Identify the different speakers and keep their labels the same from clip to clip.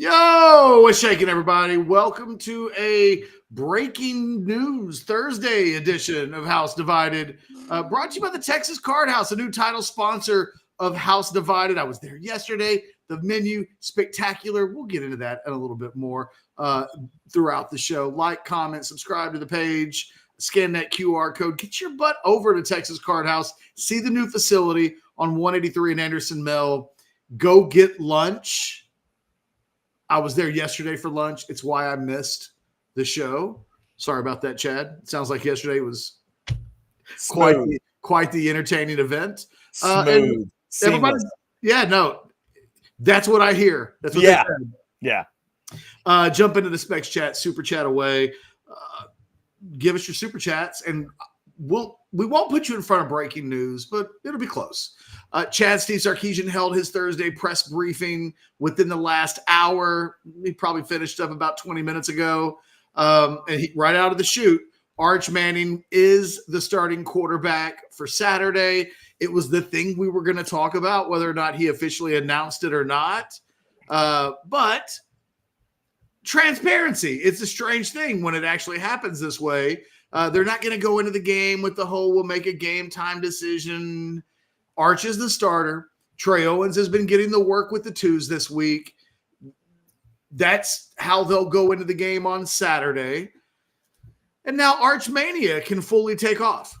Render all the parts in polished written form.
Speaker 1: Yo, what's shaking, everybody? Welcome to a breaking news Thursday edition of House Divided, brought to you by the Texas Card House, a new title sponsor of House Divided. I was there yesterday. The menu, spectacular. We'll get into that and a little bit more throughout the show. Like, comment, subscribe to the page, scan that QR code. Get your butt over to Texas Card House. See the new facility on 183 in Anderson Mill. Go get lunch. I was there yesterday for lunch. It's why I missed the show. Sorry about that, Chad. It sounds like yesterday was quite the entertaining event.
Speaker 2: Smooth.
Speaker 1: Everybody, that's what I hear. That's what they said.
Speaker 2: Yeah.
Speaker 1: Jump into the Specs Chat, Super Chat away. Give us your Super Chats, and we won't put you in front of breaking news, but it'll be close. Chad Steve Sarkisian held his Thursday press briefing within the last hour. He probably finished up about 20 minutes ago. And right out of the chute, Arch Manning is the starting quarterback for Saturday. It was the thing we were going to talk about, whether or not he officially announced it or not. But transparency, it's a strange thing when it actually happens this way. They're not going to go into the game with the whole we'll make a game time decision. Arch is the starter. Trey Owens has been getting the work with the twos this week. That's how they'll go into the game on Saturday. And now Arch Mania can fully take off.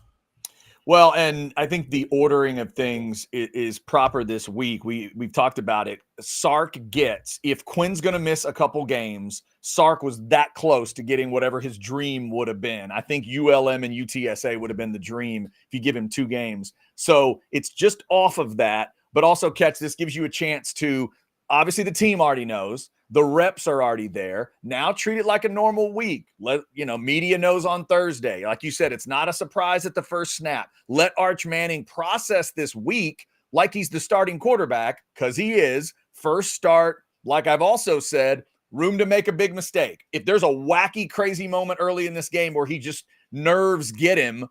Speaker 2: Well, and I think the ordering of things is proper this week. We've talked about it. Sark gets, if Quinn's going to miss a couple games, Sark was that close to getting whatever his dream would have been. I think ULM and UTSA would have been the dream if you give him 2 games. So it's just off of that. But also, Catch, this gives you a chance to, obviously the team already knows. The reps are already there. Now treat it like a normal week. Media knows on Thursday. Like you said, it's not a surprise at the first snap. Let Arch Manning process this week like he's the starting quarterback, because he is. First start, like I've also said, room to make a big mistake. If there's a wacky, crazy moment early in this game where he just nerves get him,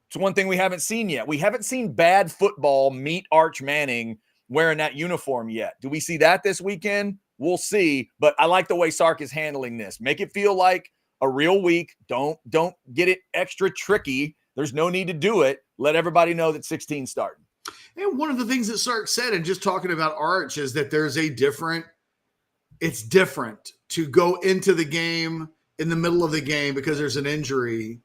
Speaker 2: it's one thing we haven't seen yet. We haven't seen bad football meet Arch Manning wearing that uniform yet. Do we see that this weekend? We'll see, but I like the way Sark is handling this. Make it feel like a real week. Don't get it extra tricky. There's no need to do it. Let everybody know that 16's starting.
Speaker 1: And one of the things that Sark said, and just talking about Arch, is that it's different to go into the game in the middle of the game because there's an injury,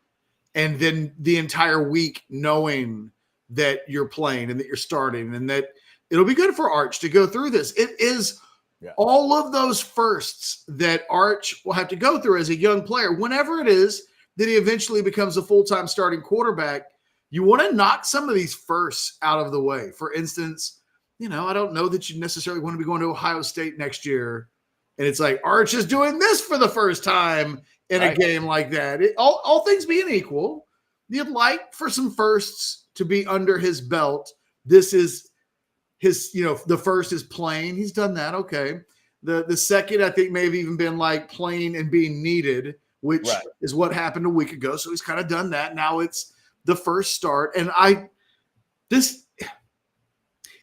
Speaker 1: and then the entire week knowing that you're playing and that you're starting, and that it'll be good for Arch to go through this. It is all of those firsts that Arch will have to go through as a young player. Whenever it is that he eventually becomes a full-time starting quarterback, you want to knock some of these firsts out of the way. For instance, I don't know that you necessarily want to be going to Ohio State next year, and it's like Arch is doing this for the first time in a game like that. All things being equal, you'd like for some firsts to be under his belt. This is his, the first is playing. He's done that. Okay. The second, I think, may have even been like playing and being needed, which is what happened a week ago. So he's kind of done that. Now it's the first start. And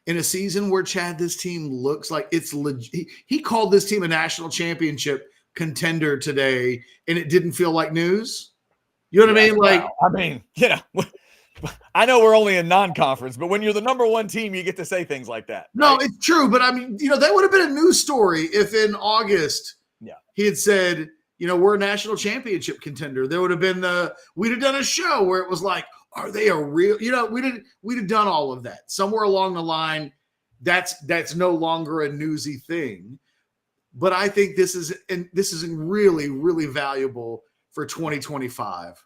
Speaker 1: in a season where, Chad, this team looks like it's legit. He called this team a national championship contender today, and it didn't feel like news. You know what I mean? Like,
Speaker 2: I know we're only in non-conference, but when you're the number one team, you get to say things like that.
Speaker 1: No, it's true. But that would have been a news story if in August he had said, we're a national championship contender. There would have been we'd have done a show where it was like, are they a real, we'd have done all of that. Somewhere along the line, that's no longer a newsy thing. But I think this is really, really valuable for 2025.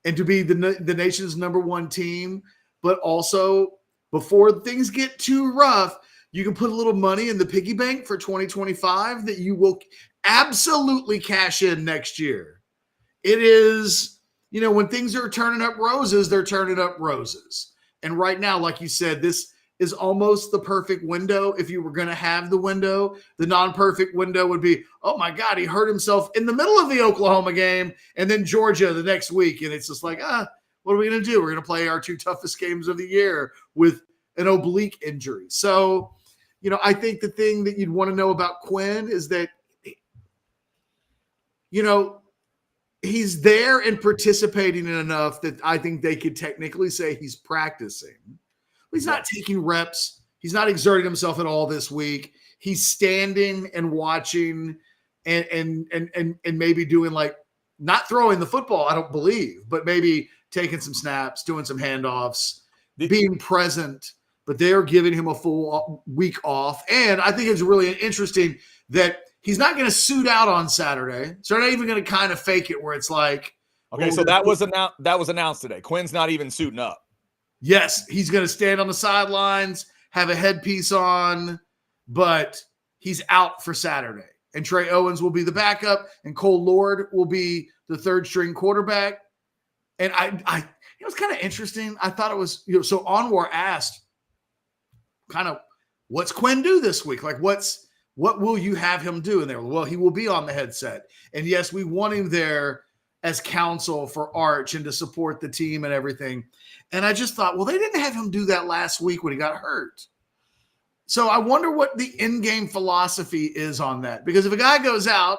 Speaker 1: And to be the nation's number one team, but also before things get too rough, you can put a little money in the piggy bank for 2025 that you will absolutely cash in next year. It is, when things are turning up roses, they're turning up roses. And right now, like you said, this is almost the perfect window. If you were going to have the window, the non-perfect window would be, oh my God, he hurt himself in the middle of the Oklahoma game and then Georgia the next week. And it's just like, what are we going to do? We're going to play our 2 toughest games of the year with an oblique injury. So I think the thing that you'd want to know about Quinn is that, he's there and participating in enough that I think they could technically say he's practicing. He's not taking reps. He's not exerting himself at all this week. He's standing and watching and maybe doing not throwing the football, I don't believe, but maybe taking some snaps, doing some handoffs, being present, but they're giving him a full week off. And I think it's really interesting that he's not going to suit out on Saturday. So they're not even going to kind of fake it where it's like,
Speaker 2: okay, so that was announced today. Quinn's not even suiting up.
Speaker 1: Yes, he's going to stand on the sidelines, have a headpiece on, but he's out for Saturday. And Trey Owens will be the backup, and Cole Lord will be the third string quarterback. And it was kind of interesting. I thought it was, so Anwar asked kind of, what's Quinn do this week? Like, what will you have him do? And they were, well, he will be on the headset. And yes, we want him there as counsel for Arch and to support the team and everything. And I just thought, well, they didn't have him do that last week when he got hurt. So I wonder what the in-game philosophy is on that. Because if a guy goes out,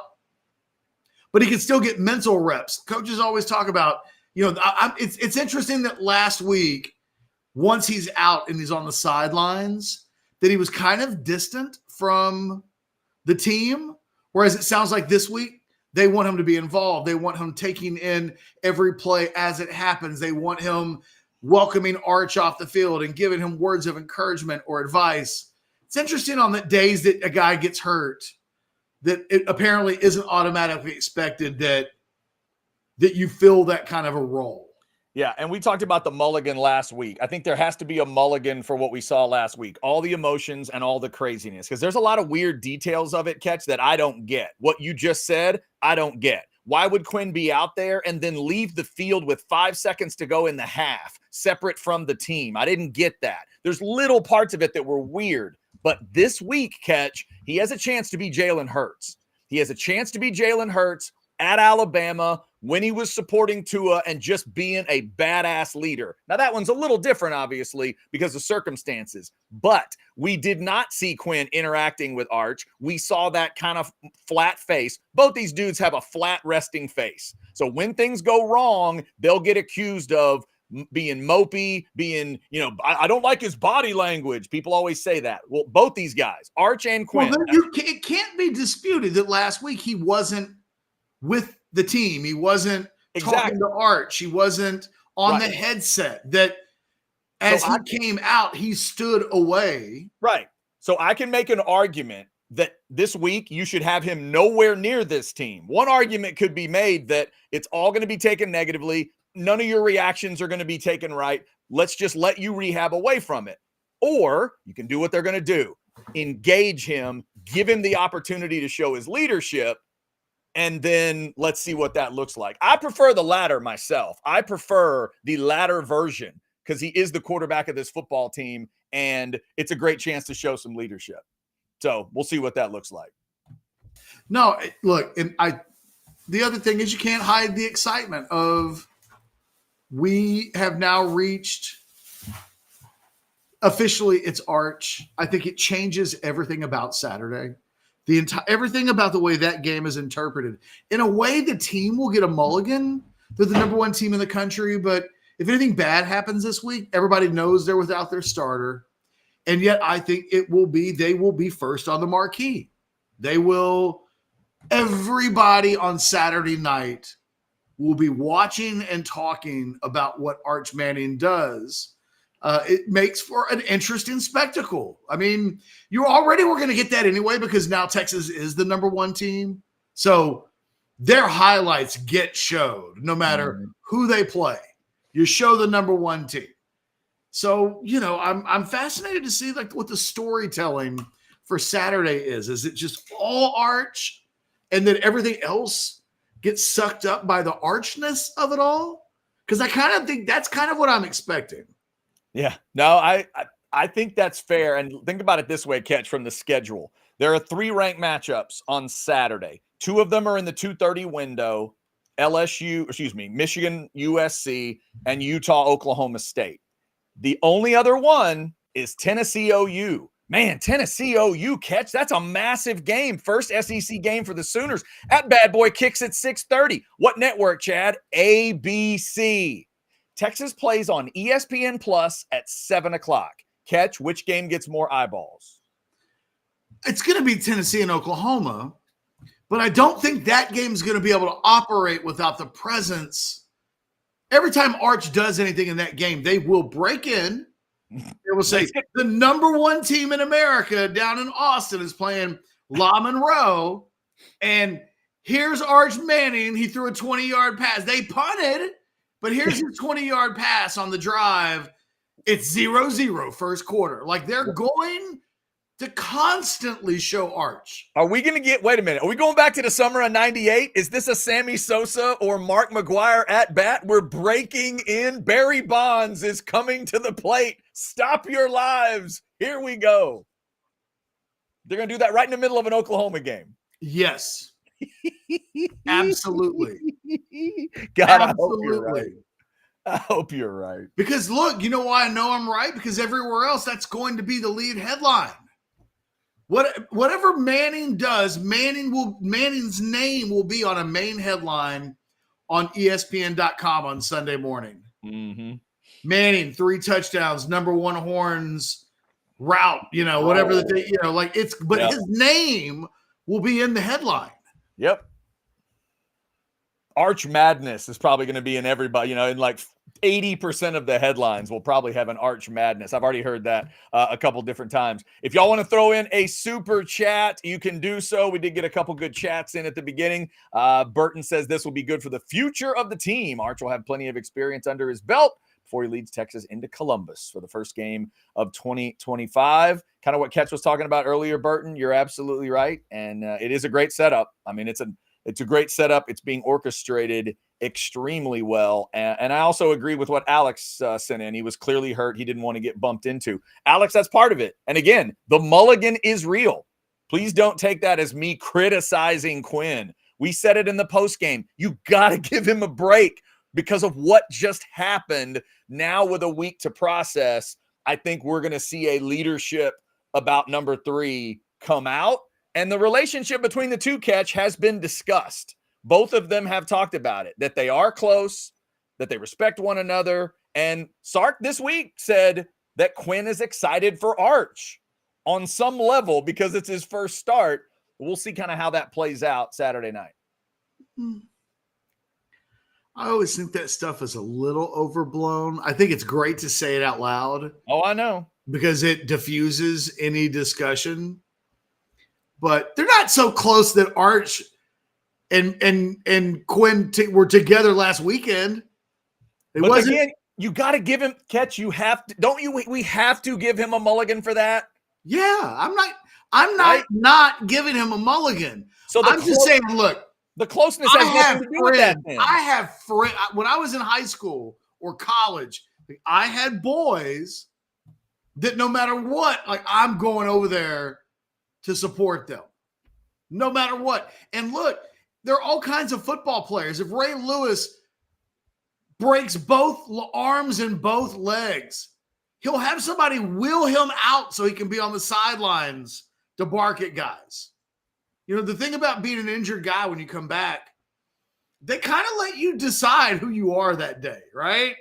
Speaker 1: but he can still get mental reps. Coaches always talk about, it's interesting that last week, once he's out and he's on the sidelines, that he was kind of distant from the team. Whereas it sounds like this week, they want him to be involved. They want him taking in every play as it happens. They want him welcoming Arch off the field and giving him words of encouragement or advice. It's interesting on the days that a guy gets hurt, that it apparently isn't automatically expected that you fill that kind of a role.
Speaker 2: Yeah, and we talked about the mulligan last week. I think there has to be a mulligan for what we saw last week. All the emotions and all the craziness. Because there's a lot of weird details of it, Catch, that I don't get. What you just said, I don't get. Why would Quinn be out there and then leave the field with 5 seconds to go in the half, separate from the team? I didn't get that. There's little parts of it that were weird. But this week, Catch, he has a chance to be Jalen Hurts. He has a chance to be Jalen Hurts at Alabama when he was supporting Tua and just being a badass leader. Now, that one's a little different, obviously, because of circumstances. But we did not see Quinn interacting with Arch. We saw that kind of flat face. Both these dudes have a flat resting face. So when things go wrong, they'll get accused of being mopey, being, I don't like his body language. People always say that. Well, both these guys, Arch and Quinn.
Speaker 1: Well, it can't be disputed that last week he wasn't with the team. He wasn't talking to Arch. He wasn't on the headset. That as he came out, he stood away.
Speaker 2: Right. So I can make an argument that this week you should have him nowhere near this team. One argument could be made that it's all going to be taken negatively. None of your reactions are going to be taken right. Let's just let you rehab away from it. Or you can do what they're going to do. Engage him, give him the opportunity to show his leadership, and then let's see what that looks like. I prefer the latter myself. I prefer the latter version because he is the quarterback of this football team, and it's a great chance to show some leadership. So we'll see what that looks like.
Speaker 1: No, look, and the other thing is you can't hide the excitement of we have now reached officially it's Arch. I think it changes everything about Saturday. Everything about the way that game is interpreted. In a way, the team will get a mulligan. They're the number one team in the country, but if anything bad happens this week, everybody knows they're without their starter. And yet I think they will be first on the marquee. Everybody on Saturday night will be watching and talking about what Arch Manning does. It makes for an interesting spectacle. I mean, you already were going to get that anyway because now Texas is the number one team. So their highlights get showed no matter who they play. You show the number one team. So, I'm fascinated to see what the storytelling for Saturday is. Is it just all Arch and then everything else gets sucked up by the archness of it all? Because I kind of think that's kind of what I'm expecting.
Speaker 2: Yeah, no, I think that's fair. And think about it this way, Catch, from the schedule. There are 3 ranked matchups on Saturday. 2 of them are in the 2:30 window, Michigan, USC, and Utah, Oklahoma State. The only other one is Tennessee, OU. Man, Tennessee OU catch. That's a massive game. First SEC game for the Sooners. That bad boy kicks at 6:30. What network, Chad? ABC. Texas plays on ESPN Plus at 7 o'clock. Catch, which game gets more eyeballs?
Speaker 1: It's going to be Tennessee and Oklahoma, but I don't think that game's going to be able to operate without the presence. Every time Arch does anything in that game, they will break in. They will say the number one team in America down in Austin is playing La Monroe, and here's Arch Manning. He threw a 20-yard pass. They punted, but here's his 20-yard pass on the drive. It's 0-0 first quarter. Like, they're going to constantly show Arch.
Speaker 2: Are we going to get – wait a minute. Are we going back to the summer of 98? Is this a Sammy Sosa or Mark McGuire at bat? We're breaking in. Barry Bonds is coming to the plate. Stop your lives. Here we go. They're going to do that right in the middle of an Oklahoma game.
Speaker 1: Yes. Absolutely.
Speaker 2: God, absolutely. I hope you're right. I hope you're right.
Speaker 1: Because, look, you know why I know I'm right? Because everywhere else, that's going to be the lead headline. Whatever Manning does, Manning's name will be on a main headline on ESPN.com on Sunday morning.
Speaker 2: Mm-hmm.
Speaker 1: Manning, 3 touchdowns, number 1 horns route, whatever that they, like it's, but his name will be in the headline.
Speaker 2: Yep. Arch Madness is probably going to be in everybody, in like 80% of the headlines will probably have an Arch Madness. I've already heard that a couple different times. If y'all want to throw in a super chat, you can do so. We did get a couple good chats in at the beginning. Burton says this will be good for the future of the team. Arch will have plenty of experience under his belt before he leads Texas into Columbus for the first game of 2025. Kind of what Ketch was talking about earlier, Burton. You're absolutely right. And it is a great setup. I mean, it's a great setup. It's being orchestrated extremely well. And I also agree with what Alex sent in. He was clearly hurt. He didn't want to get bumped into. Alex, that's part of it. And again, the mulligan is real. Please don't take that as me criticizing Quinn. We said it in the postgame. You got to give him a break because of what just happened. Now with a week to process, I think we're going to see a leadership about number 3 come out. And the relationship between the two, Catch, has been discussed. Both of them have talked about it, that they are close, that they respect one another. And Sark this week said that Quinn is excited for Arch on some level because it's his first start. We'll see kind of how that plays out Saturday night.
Speaker 1: I always think that stuff is a little overblown. I think it's great to say it out loud.
Speaker 2: Oh, I know.
Speaker 1: Because it diffuses any discussion. But they're not so close that Arch and Quinn were together last weekend.
Speaker 2: But again, you got to give him Catch. You have to, don't you? We have to give him a mulligan for that.
Speaker 1: Yeah, I'm not giving him a mulligan. So I'm just saying, look,
Speaker 2: the closeness has nothing to do with that.
Speaker 1: I have friends. When I was in high school or college, I had boys that no matter what, like I'm going over there to support them, no matter what. And look, there are all kinds of football players. If Ray Lewis breaks both arms and both legs, he'll have somebody wheel him out so he can be on the sidelines to bark at guys. The thing about being an injured guy when you come back, they kind of let you decide who you are that day, right?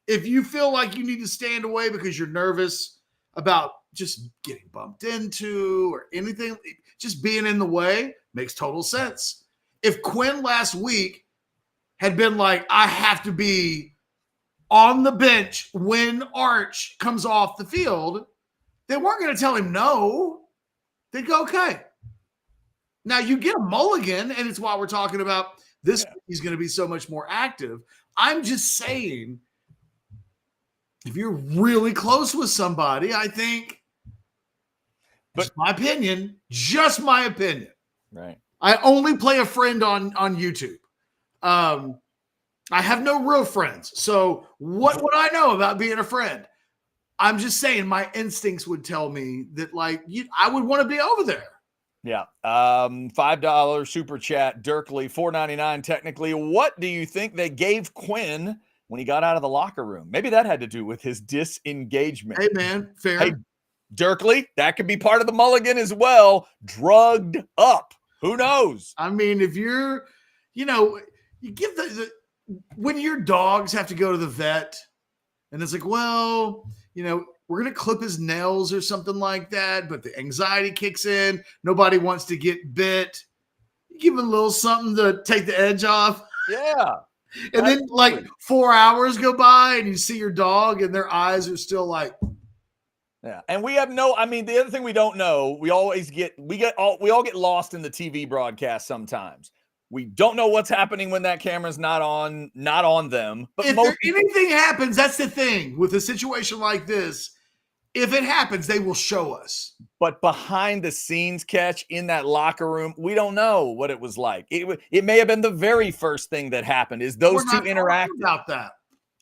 Speaker 1: If you feel like you need to stand away because you're nervous about just getting bumped into or anything, just being in the way makes total sense. If Quinn last week had been like, I have to be on the bench when Arch comes off the field, they weren't going to tell him no. They'd go, okay. Now you get a mulligan, and it's why we're talking about this. Yeah. He's going to be so much more active. I'm just saying, if you're really close with somebody, I think, but just my opinion.
Speaker 2: Right.
Speaker 1: I only play a friend on YouTube. I have no real friends. So what would I know about being a friend? I'm just saying my instincts would tell me that I would want to be over there.
Speaker 2: Yeah. $5 super chat, Dirkley, $4.99 technically. What do you think they gave Quinn when he got out of the locker room? Maybe that had to do with his disengagement.
Speaker 1: Hey, man, fair.
Speaker 2: Hey, Dirkley, that could be part of the mulligan as well. Drugged up. Who knows?
Speaker 1: I mean, if you're, you give when your dogs have to go to the vet and it's like, well, we're going to clip his nails or something like that, but the anxiety kicks in. Nobody wants to get bit. You give him a little something to take the edge off.
Speaker 2: Yeah.
Speaker 1: And then like 4 hours go by and you see your dog and their eyes are still like.
Speaker 2: Yeah. And we have the other thing we don't know, we all get lost in the TV broadcast sometimes. We don't know what's happening when that camera's not on them. But
Speaker 1: if anything happens, that's the thing with a situation like this. If it happens, they will show us.
Speaker 2: But behind the scenes catch in that locker room, we don't know what it was like. It may have been the very first thing that happened is those two interacted.
Speaker 1: About that.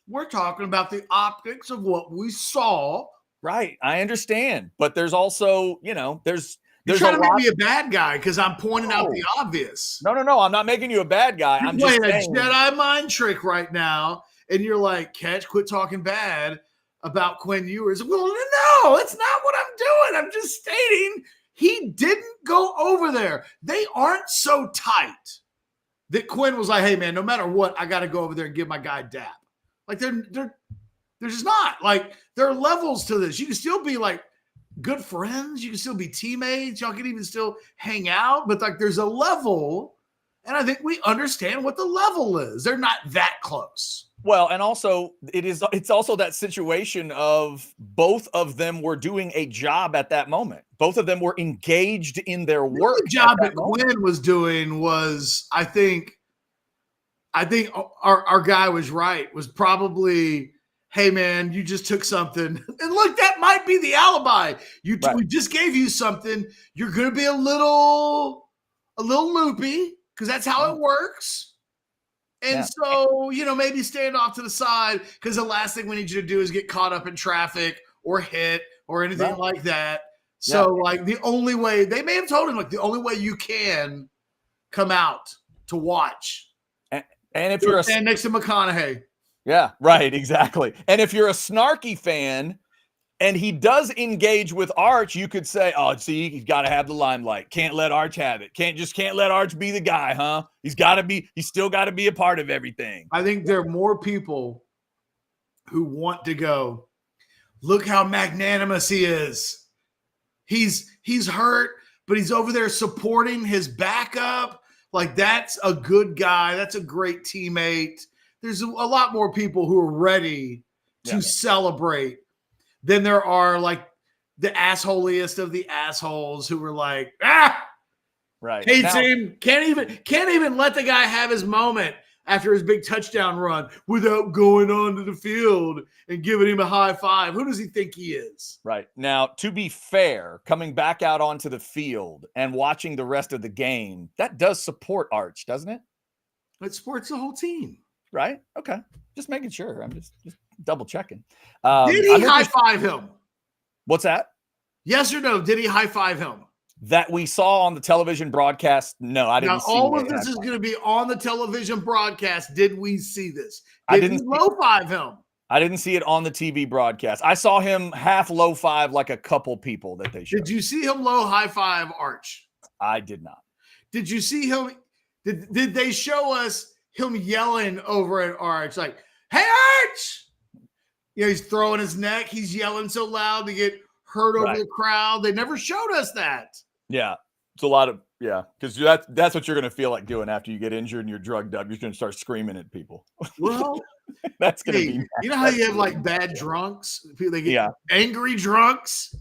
Speaker 1: We're talking about the optics of what we saw.
Speaker 2: Right. I understand. But there's also, there's
Speaker 1: trying to make me a bad guy because I'm pointing out the obvious.
Speaker 2: No. I'm not making you a bad guy. I'm just saying.
Speaker 1: A Jedi mind trick right now. And you're like, Catch, quit talking bad about Quinn Ewers. Well, no, it's not what I'm doing. I'm just stating he didn't go over there. They aren't so tight that Quinn was like, hey, man, no matter what, I got to go over there and give my guy a dap. Like, they're just not. Like, there are levels to this. You can still be, like, good friends. You can still be teammates. Y'all can even still hang out. But, like, there's a level, and I think we understand what the level is. They're not that close.
Speaker 2: Well, and also it's also that situation of both of them were doing a job at that moment. Both of them were engaged in their work.
Speaker 1: The job that Quinn was doing was, I think our guy was right, was probably, hey man, you just took something. And look, that might be the alibi. We just gave you something. You're going to be a little loopy because that's how it works. And so, maybe stand off to the side because the last thing we need you to do is get caught up in traffic or hit or anything like that. So, like, the only way, they may have told him, like, the only way you can come out to watch.
Speaker 2: And if you're
Speaker 1: stand next to McConaughey.
Speaker 2: Yeah, right, exactly. And if you're a snarky fan and he does engage with Arch, you could say, oh, see, he's got to have the limelight. Can't let Arch have it. Can't let Arch be the guy, huh? He's still got to be a part of everything.
Speaker 1: I think there are more people who want to go, look how magnanimous he is. He's hurt, but he's over there supporting his backup. Like, that's a good guy. That's a great teammate. There's a lot more people who are ready to celebrate than there are, like, the assholiest of the assholes who were like,
Speaker 2: right,
Speaker 1: hates him, can't even let the guy have his moment after his big touchdown run without going onto the field and giving him a high five. Who does he think he is?
Speaker 2: Right. Now, to be fair, coming back out onto the field and watching the rest of the game, that does support Arch, doesn't it?
Speaker 1: It supports the whole team.
Speaker 2: Right? Okay. Just making sure. I'm just double checking.
Speaker 1: Did he high five him?
Speaker 2: What's that?
Speaker 1: Yes or no? Did he high five him?
Speaker 2: That we saw on the television broadcast? No, I didn't see.
Speaker 1: All of this is going to be on the television broadcast. Did we see this? Did he low five him?
Speaker 2: I didn't see it on the TV broadcast. I saw him half low five like a couple people that they showed.
Speaker 1: Did you see him low high five Arch?
Speaker 2: I did not.
Speaker 1: Did you see him? Did they show us him yelling over at Arch like, hey, Arch? He's throwing his neck. He's yelling so loud to get heard over the crowd. They never showed us that.
Speaker 2: Yeah. It's a lot of, because that's what you're going to feel like doing after you get injured and you're drugged up. You're going to start screaming at people.
Speaker 1: Well,
Speaker 2: that's going to be.
Speaker 1: You know how you have like bad drunks? They get angry drunks.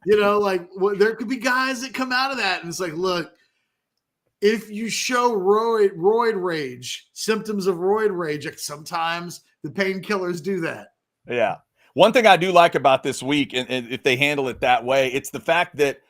Speaker 1: There could be guys that come out of that and it's like, look, if you show roid rage, symptoms of roid rage, like sometimes the painkillers do that.
Speaker 2: Yeah. One thing I do like about this week, and if they handle it that way, it's the fact that,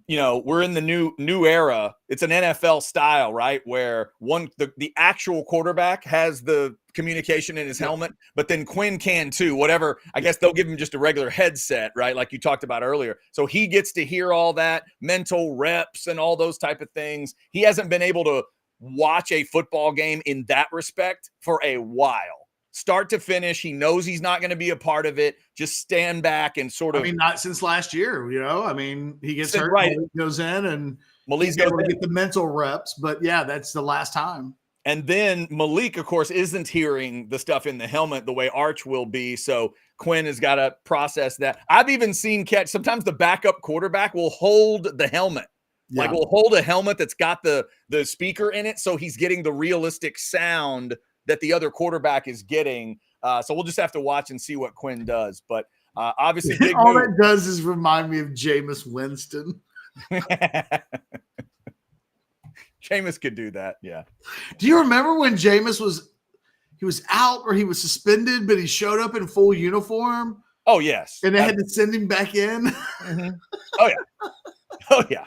Speaker 2: we're in the new era. It's an NFL style, right? Where the actual quarterback has the communication in his helmet, but then Quinn can too. Whatever, I guess they'll give him just a regular headset, right? Like you talked about earlier. So he gets to hear all that mental reps and all those type of things. He hasn't been able to watch a football game in that respect for a while. start to finish. He knows he's not going to be a part of it. Just stand back and sort of.
Speaker 1: I mean, not since last year, I mean, he gets hurt,
Speaker 2: right.
Speaker 1: Malik goes in, and
Speaker 2: Malik
Speaker 1: he's able to get the mental reps. But yeah, that's the last time.
Speaker 2: And then Malik, of course, isn't hearing the stuff in the helmet the way Arch will be. So Quinn has got to process that. I've even seen catch. Sometimes the backup quarterback will hold the helmet. Yeah. Like we'll hold a helmet that's got the speaker in it. So he's getting the realistic sound that the other quarterback is getting. So we'll just have to watch and see what Quinn does. But obviously, big
Speaker 1: all
Speaker 2: move.
Speaker 1: that does is remind me of Jameis Winston.
Speaker 2: Jameis could do that. Yeah.
Speaker 1: Do you remember when Jameis was out or he was suspended, but he showed up in full uniform?
Speaker 2: Oh, yes.
Speaker 1: And they had to send him back in.
Speaker 2: Mm-hmm. Oh, yeah. Oh, yeah.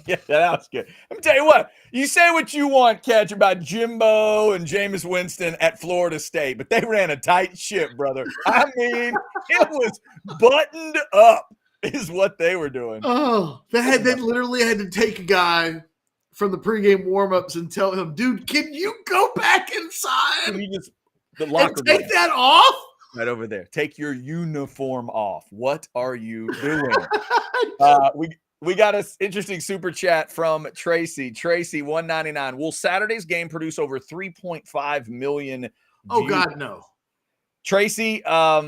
Speaker 2: Yeah, that was good. Let me tell you what. You say what you want, Catch, about Jimbo and Jameis Winston at Florida State, but they ran a tight ship, brother. I mean, it was buttoned up is what they were doing.
Speaker 1: Oh, they literally had to take a guy from the pregame warmups and tell him, dude, can you go back inside?
Speaker 2: Can you just the locker
Speaker 1: and take that off?
Speaker 2: Right over there. Take your uniform off. What are you doing? We got an interesting super chat from Tracy. Tracy, 199. Will Saturday's game produce over 3.5 million views?
Speaker 1: Oh, God, no.
Speaker 2: Tracy, I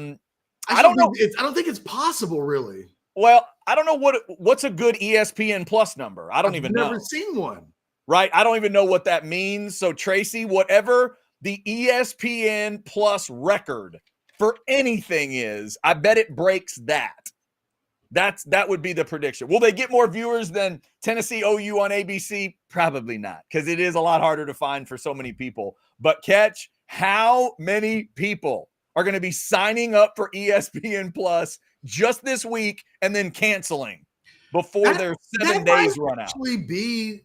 Speaker 2: don't know.
Speaker 1: I don't think it's possible, really.
Speaker 2: Well, I don't know what's a good ESPN Plus number. I don't even know. I've
Speaker 1: never seen one.
Speaker 2: Right? I don't even know what that means. So, Tracy, whatever the ESPN Plus record for anything is, I bet it breaks that. That would be the prediction. Will they get more viewers than Tennessee OU on ABC? Probably not, because it is a lot harder to find for so many people. But Catch, how many people are going to be signing up for ESPN Plus just this week and then canceling before their 7 days run out?
Speaker 1: Actually, be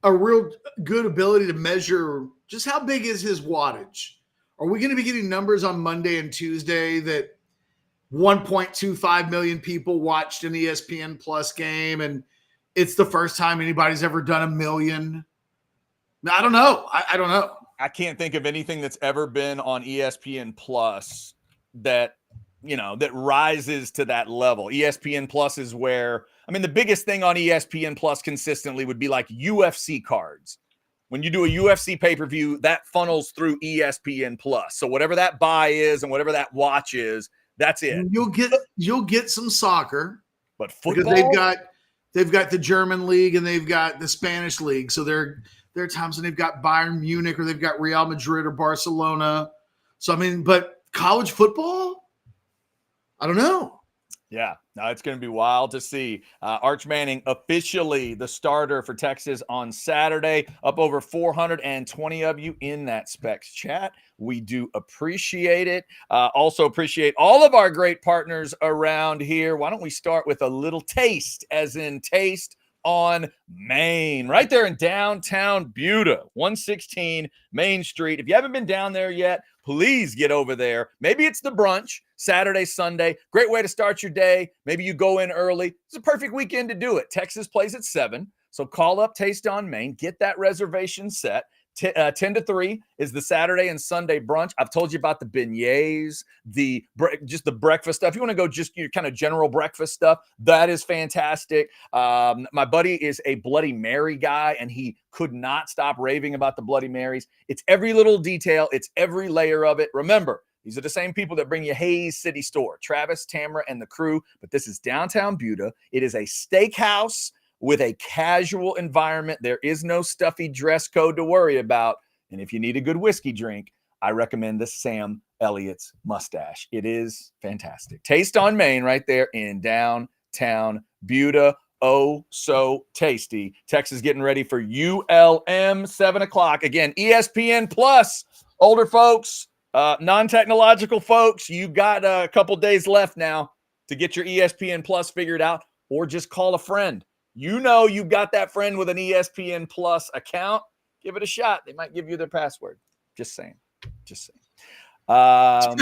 Speaker 1: a real good ability to measure just how big is his wattage. Are we going to be getting numbers on Monday and Tuesday that 1.25 million people watched an ESPN Plus game, and it's the first time anybody's ever done 1 million? I don't know. I don't know.
Speaker 2: I can't think of anything that's ever been on ESPN Plus that rises to that level. ESPN Plus is where, the biggest thing on ESPN Plus consistently would be like UFC cards. When you do a UFC pay-per-view, that funnels through ESPN Plus. So whatever that buy is and whatever that watch is, that's it.
Speaker 1: And you'll get some soccer,
Speaker 2: but football,
Speaker 1: because they've got the German league and they've got the Spanish league. So there are times when they've got Bayern Munich or they've got Real Madrid or Barcelona. So but college football, I don't know.
Speaker 2: Yeah, no, it's going to be wild to see. Arch Manning officially the starter for Texas on Saturday. Up over 420 of you in that Specs chat. We do appreciate it. Also appreciate all of our great partners around here. Why don't we start with a little taste, as in Taste on Main, right there in downtown Buda, 116 Main Street. If you haven't been down there yet, please get over there. Maybe it's the brunch, Saturday, Sunday. Great way to start your day. Maybe you go in early. It's a perfect weekend to do it. Texas plays at 7. So call up Taste on Main. Get that reservation set. 10 to 3 is the Saturday and Sunday brunch. I've told you about the beignets, just the breakfast stuff. You want to go just your kind of general breakfast stuff, that is fantastic. My buddy is a Bloody Mary guy, and he could not stop raving about the Bloody Marys. It's every little detail. It's every layer of it. Remember, these are the same people that bring you Hayes City Store, Travis, Tamara, and the crew. But this is downtown Buda. It is a steakhouse with a casual environment. There is no stuffy dress code to worry about. And if you need a good whiskey drink, I recommend the Sam Elliott's Mustache. It is fantastic. Taste on Main right there in downtown Buda. Oh, so tasty. Texas getting ready for ULM, 7 o'clock. Again, ESPN Plus. Older folks, non-technological folks, you've got a couple days left now to get your ESPN Plus figured out, or just call a friend. You've got that friend with an ESPN Plus account. Give it a shot. They might give you their password. Just saying. All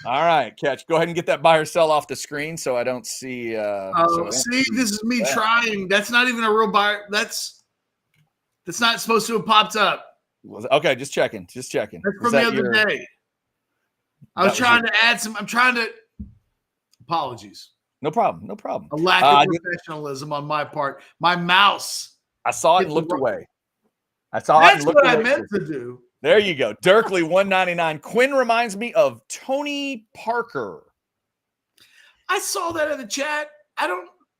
Speaker 2: right, Catch. Go ahead and get that buy or sell off the screen so I don't see.
Speaker 1: This is me trying. That's not even a real buyer. That's not supposed to have popped up.
Speaker 2: Okay, just checking. Just checking.
Speaker 1: That's from the other day. I was trying to add some. I'm trying to. Apologies.
Speaker 2: No problem. No problem.
Speaker 1: A lack of professionalism on my part. My mouse.
Speaker 2: I saw it and looked away.
Speaker 1: That's what I meant to do.
Speaker 2: There you go. Dirkley 199. Quinn reminds me of Tony Parker.
Speaker 1: I saw that in the chat.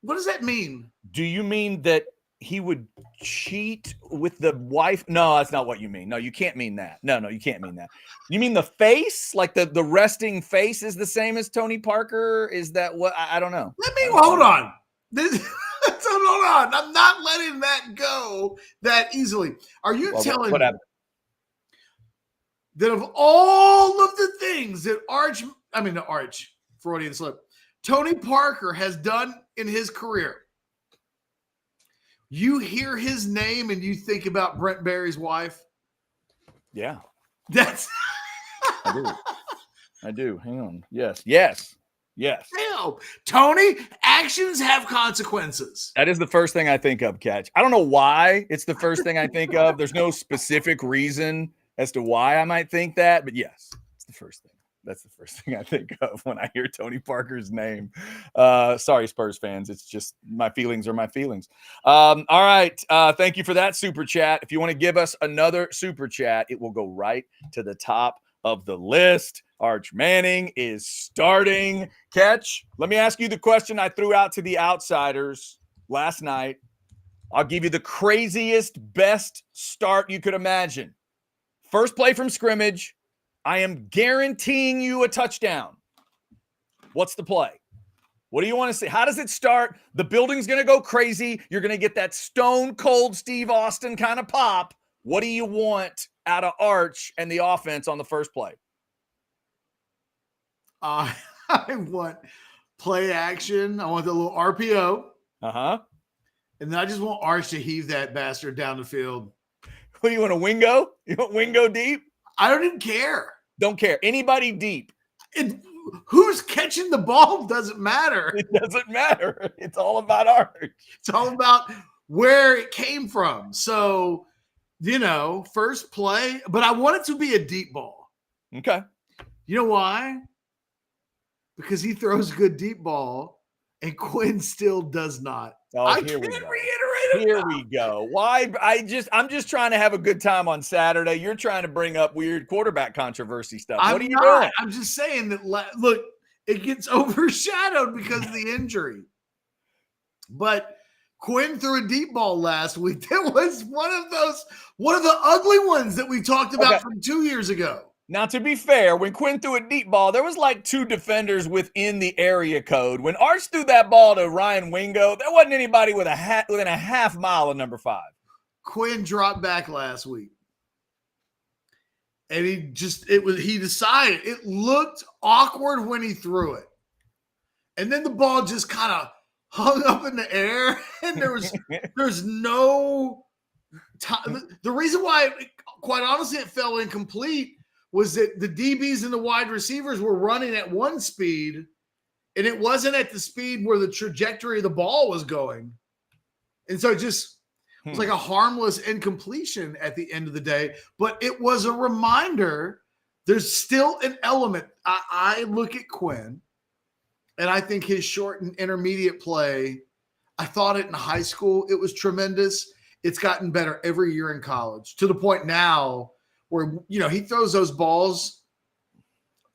Speaker 1: What does that mean?
Speaker 2: Do you mean that he would cheat with the wife? No, that's not what you mean. No, you can't mean that. No, you can't mean that. You mean the face? Like the resting face is the same as Tony Parker? Is that what? I don't know.
Speaker 1: Hold on. Hold on. I'm not letting that go that easily. Are you telling me that of all of the things that Freudian slip, Tony Parker has done in his career, you hear his name and you think about Brent Barry's wife?
Speaker 2: Yeah.
Speaker 1: That's
Speaker 2: I do. Hang on. Yes.
Speaker 1: Hell, Tony, actions have consequences.
Speaker 2: That is the first thing I think of, Catch. I don't know why it's the first thing I think of. There's no specific reason as to why I might think that, but yes, it's the first thing. That's the first thing I think of when I hear Tony Parker's name. Sorry, Spurs fans. It's just my feelings are my feelings. All right. Thank you for that super chat. If you want to give us another super chat, it will go right to the top of the list. Arch Manning is starting. Catch, let me ask you the question I threw out to the outsiders last night. I'll give you the craziest, best start you could imagine. First play from scrimmage. I am guaranteeing you a touchdown. What's the play? What do you want to see? How does it start? The building's going to go crazy. You're going to get that stone cold Steve Austin kind of pop. What do you want out of Arch and the offense on the first play?
Speaker 1: I want play action. I want the little RPO.
Speaker 2: Uh-huh.
Speaker 1: And then I just want Arch to heave that bastard down the field.
Speaker 2: What do you want, a wingo? You want wingo deep?
Speaker 1: I don't even care.
Speaker 2: Don't care. Anybody deep.
Speaker 1: Who's catching the ball doesn't matter.
Speaker 2: It doesn't matter. It's all about Arch.
Speaker 1: It's all about where it came from. So, first play. But I want it to be a deep ball.
Speaker 2: Okay.
Speaker 1: You know why? Because he throws good deep ball, and Quinn still does not.
Speaker 2: Oh,
Speaker 1: I can't reiterate it.
Speaker 2: Here we go. Why? I'm just trying to have a good time on Saturday. You're trying to bring up weird quarterback controversy stuff. What are you doing?
Speaker 1: I'm just saying that. Look, it gets overshadowed because of the injury. But Quinn threw a deep ball last week. That was one of the ugly ones that we talked about from 2 years ago.
Speaker 2: Now, to be fair, when Quinn threw a deep ball, there was like two defenders within the area code. When Arch threw that ball to Ryan Wingo, there wasn't anybody within a half mile of number 5.
Speaker 1: Quinn dropped back last week. And he decided it looked awkward when he threw it. And then the ball just kind of hung up in the air. And there's no time. The reason why, quite honestly, it fell incomplete was that the DBs and the wide receivers were running at one speed, and it wasn't at the speed where the trajectory of the ball was going. And so it just was like a harmless incompletion at the end of the day. But it was a reminder there's still an element. I look at Quinn, and I think his short and intermediate play, I thought it in high school, it was tremendous. It's gotten better every year in college to the point now where, he throws those balls,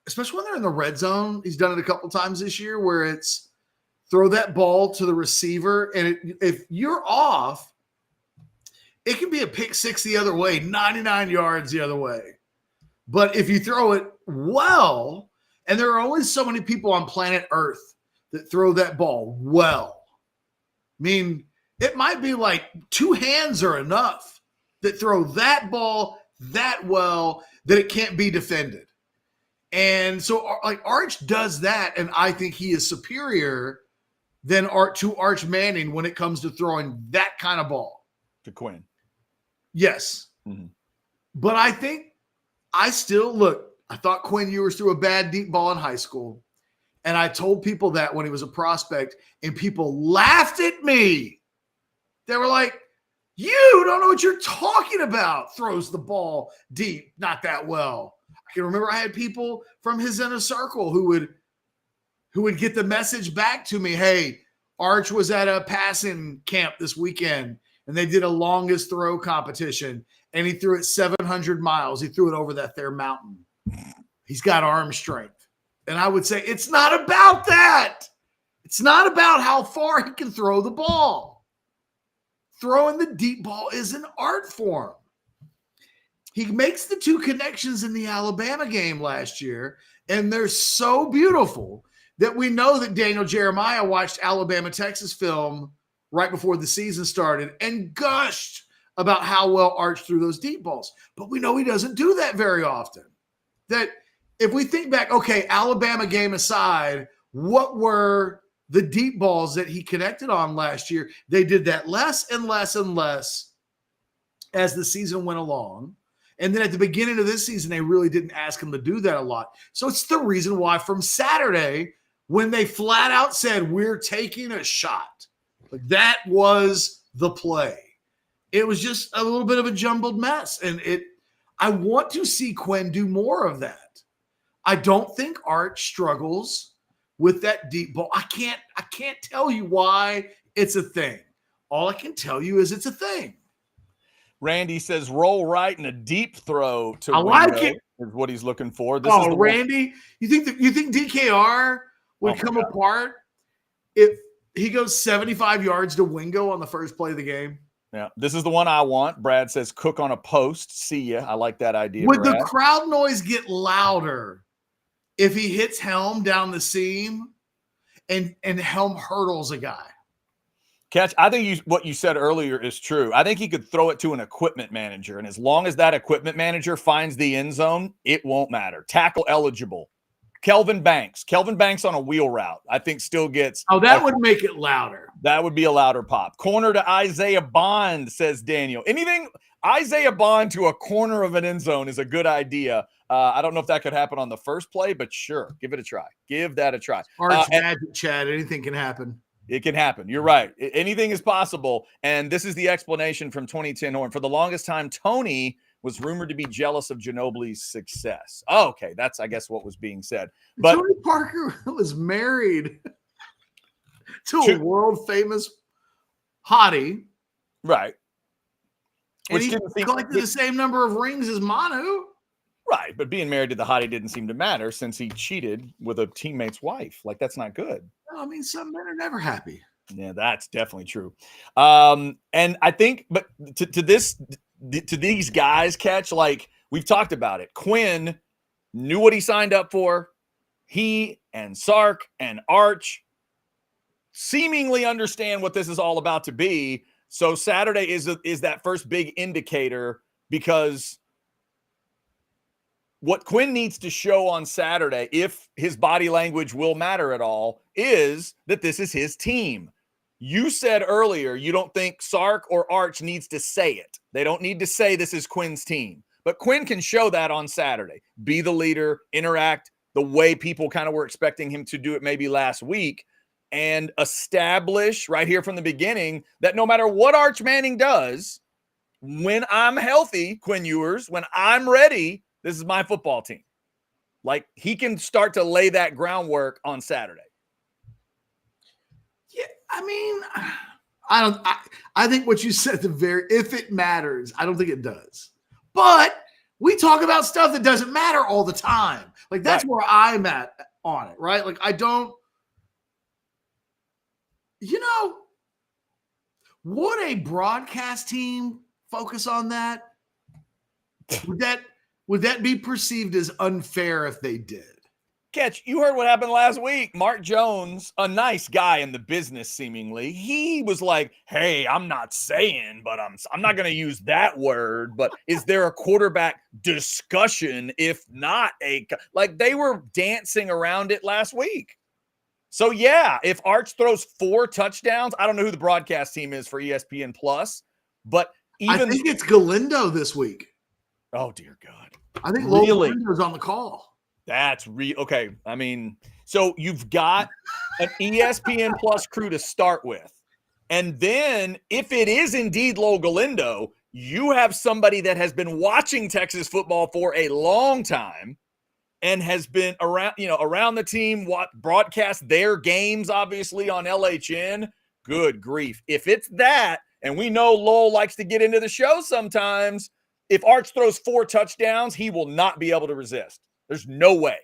Speaker 1: especially when they're in the red zone. He's done it a couple times this year where it's throw that ball to the receiver. And if you're off, it can be a pick six the other way, 99 yards the other way. But if you throw it well, and there are only so many people on planet Earth that throw that ball well. I mean, it might be like 2 hands are enough that throw that ball that well that it can't be defended. And so Arch does that, and I think he is superior than Arch Manning when it comes to throwing that kind of ball.
Speaker 2: To Quinn.
Speaker 1: Yes. Mm-hmm. But I think I thought Quinn Ewers threw a bad deep ball in high school. And I told people that when he was a prospect, and people laughed at me. They were like, you don't know what you're talking about throws the ball deep, not that well. I can remember I had people from his inner circle who would get the message back to me, hey, Arch was at a passing camp this weekend, and they did a longest throw competition, and he threw it 700 miles. He threw it over that there mountain. He's got arm strength. And I would say, it's not about that. It's not about how far he can throw the ball. Throwing the deep ball is an art form. He makes the two connections in the Alabama game last year, and they're so beautiful that we know that Daniel Jeremiah watched Alabama Texas film right before the season started and gushed about how well Arch threw those deep balls. But we know he doesn't do that very often. That if we think back, okay, Alabama game aside, what were the deep balls that he connected on last year? They did that less and less and less as the season went along. And then at the beginning of this season, they really didn't ask him to do that a lot. So it's the reason why from Saturday, when they flat out said, we're taking a shot, like that was the play. It was just a little bit of a jumbled mess. And I want to see Quinn do more of that. I don't think Arch struggles with that deep ball. I can't tell you why it's a thing. All I can tell you is it's a thing.
Speaker 2: Randy says roll right and a deep throw to
Speaker 1: I like it.
Speaker 2: Is what he's looking for.
Speaker 1: This is Randy, you think DKR would come apart if he goes 75 yards to Wingo on the first play of the game?
Speaker 2: Yeah, this is the one I want. Brad says cook on a post. See ya. I like that idea.
Speaker 1: Would
Speaker 2: Brad.
Speaker 1: the crowd noise get louder if he hits Helm down the seam and Helm hurdles a guy?
Speaker 2: Catch, I think what you said earlier is true. I think he could throw it to an equipment manager, and as long as that equipment manager finds the end zone, it won't matter. Tackle eligible. Kelvin Banks on a wheel route, I think still gets.
Speaker 1: Oh, that would make it louder.
Speaker 2: That would be a louder pop. Corner to Isaiah Bond, says Daniel. Anything Isaiah Bond to a corner of an end zone is a good idea. I don't know if that could happen on the first play, but sure, give it a try. Give that a try.
Speaker 1: Arch magic, Chad. Anything can happen.
Speaker 2: It can happen. You're right. Anything is possible. And this is the explanation from 2010 Horn. For the longest time, Tony was rumored to be jealous of Ginobili's success. Oh, okay. That's, I guess, what was being said. But
Speaker 1: Tony Parker was married to a world famous hottie.
Speaker 2: Right.
Speaker 1: And he collected the same number of rings as Manu.
Speaker 2: Right. But being married to the hottie didn't seem to matter since he cheated with a teammate's wife. Like, that's not good.
Speaker 1: I mean, some men are never happy.
Speaker 2: Yeah, that's definitely true. And I think, but to these guys, Catch, like we've talked about it. Quinn knew what he signed up for. He and Sark and Arch seemingly understand what this is all about to be. So Saturday is that first big indicator, because what Quinn needs to show on Saturday, if his body language will matter at all, is that this is his team. You said earlier you don't think Sark or Arch needs to say it. They don't need to say this is Quinn's team. But Quinn can show that on Saturday. Be the leader, interact the way people kind of were expecting him to do it maybe last week, and establish right here from the beginning that no matter what Arch Manning does, when I'm healthy, Quinn Ewers, when I'm ready, this is my football team. Like, he can start to lay that groundwork on Saturday.
Speaker 1: Yeah, I mean, I think what you said, if it matters, I don't think it does. But we talk about stuff that doesn't matter all the time. Like, that's right. Where I'm at on it, right? Like, I don't, would a broadcast team focus on that? Would that be perceived as unfair if they did?
Speaker 2: Catch, you heard what happened last week. Mark Jones, a nice guy in the business seemingly, he was like, hey, I'm not saying, but I'm not going to use that word, but is there a quarterback discussion if not like they were dancing around it last week. So yeah, if Arch throws 4 touchdowns, I don't know who the broadcast team is for ESPN Plus, but I
Speaker 1: think it's Galindo this week.
Speaker 2: Oh, dear God.
Speaker 1: I think really? Logan's on the call.
Speaker 2: That's real. Okay. I mean, so you've got an ESPN Plus crew to start with. And then if it is indeed Lo Galindo, you have somebody that has been watching Texas football for a long time and has been around the team, broadcast their games, obviously, on LHN. Good grief. If it's that, and we know Lowell likes to get into the show sometimes, if Arch throws 4 touchdowns, he will not be able to resist. There's no way.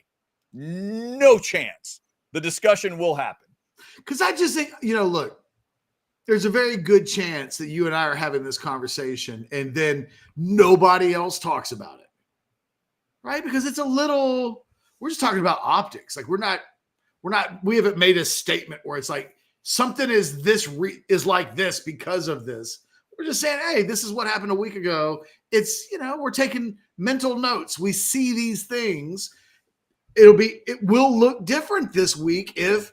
Speaker 2: No chance. The discussion will happen.
Speaker 1: Because I just think, look, there's a very good chance that you and I are having this conversation and then nobody else talks about it. Right? Because it's we're just talking about optics. Like we haven't made a statement where it's like something is like this because of this. We're just saying, hey, this is what happened a week ago. It's, we're taking mental notes. We see these things. It will look different this week if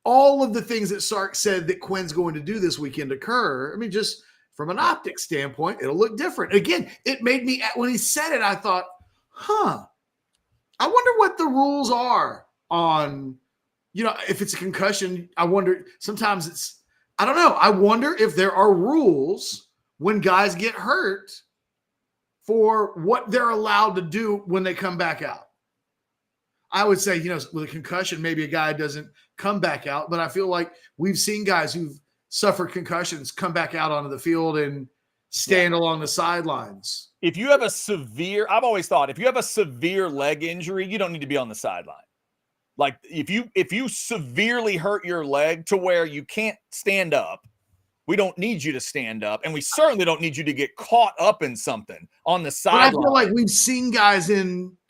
Speaker 1: all of the things that Sark said that Quinn's going to do this weekend occur. I mean, just from an optics standpoint, it'll look different. Again, it made me, when he said it, I thought, I wonder what the rules are on, if it's a concussion. I wonder, sometimes I don't know. I wonder if there are rules when guys get hurt for what they're allowed to do when they come back out. I would say, with a concussion, maybe a guy doesn't come back out, but I feel like we've seen guys who've suffered concussions come back out onto the field and stand along the sidelines.
Speaker 2: If you have I've always thought, if you have a severe leg injury, you don't need to be on the sideline. Like if you severely hurt your leg to where you can't stand up, we don't need you to stand up, and we certainly don't need you to get caught up in something on the sideline.
Speaker 1: But I feel like we've seen guys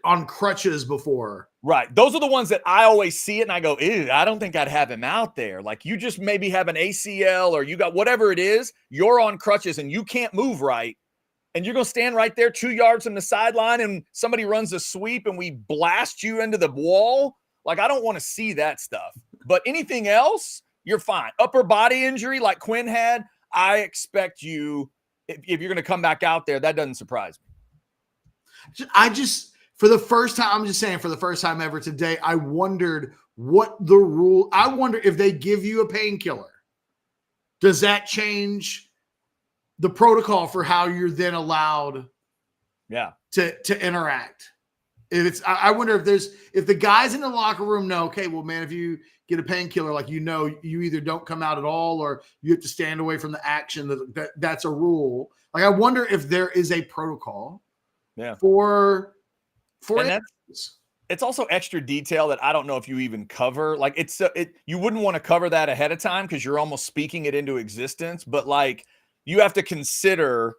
Speaker 1: on crutches before.
Speaker 2: Right. Those are the ones that I always see it and I go, ew, I don't think I'd have him out there. Like you just maybe have an ACL or you got whatever it is, you're on crutches and you can't move right. And you're going to stand right there 2 yards from the sideline and somebody runs a sweep and we blast you into the wall. Like, I don't want to see that stuff. But anything else, you're fine. Upper body injury like Quinn had, I expect you, if you're going to come back out there, that doesn't surprise me.
Speaker 1: For the first time ever today, I wondered I wonder if they give you a painkiller. Does that change the protocol for how you're then allowed to interact? I wonder if the guys in the locker room know, okay, well, man, if you get a painkiller, like, you either don't come out at all or you have to stand away from the action. That's a rule. Like, I wonder if there is a protocol for
Speaker 2: it's also extra detail that I don't know if you even cover. Like you wouldn't want to cover that ahead of time because you're almost speaking it into existence. But like you have to consider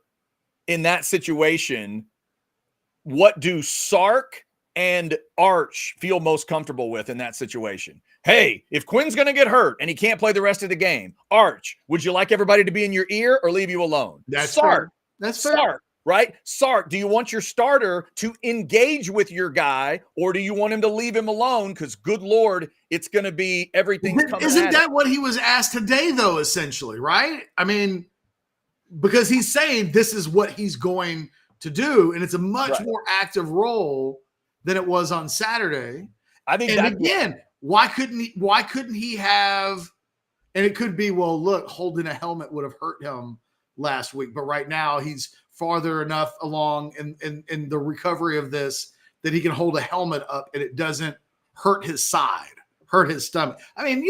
Speaker 2: in that situation, what do Sark and Arch feel most comfortable with in that situation? Hey, if Quinn's going to get hurt and he can't play the rest of the game, Arch, would you like everybody to be in your ear or leave you alone?
Speaker 1: That's
Speaker 2: Sark.
Speaker 1: Fair. That's fair.
Speaker 2: Sark. Right? Sark, do you want your starter to engage with your guy or do you want him to leave him alone? Because good Lord, it's going to be everything's coming.
Speaker 1: Isn't that what he was asked today, though, essentially, right? I mean, because he's saying this is what he's going to do, and it's a much more active role than it was on Saturday.
Speaker 2: I think
Speaker 1: and again, why couldn't he have, and it could be, well, look, holding a helmet would have hurt him last week, but right now he's farther enough along in the recovery of this that he can hold a helmet up and it doesn't hurt his side, hurt his stomach. I mean,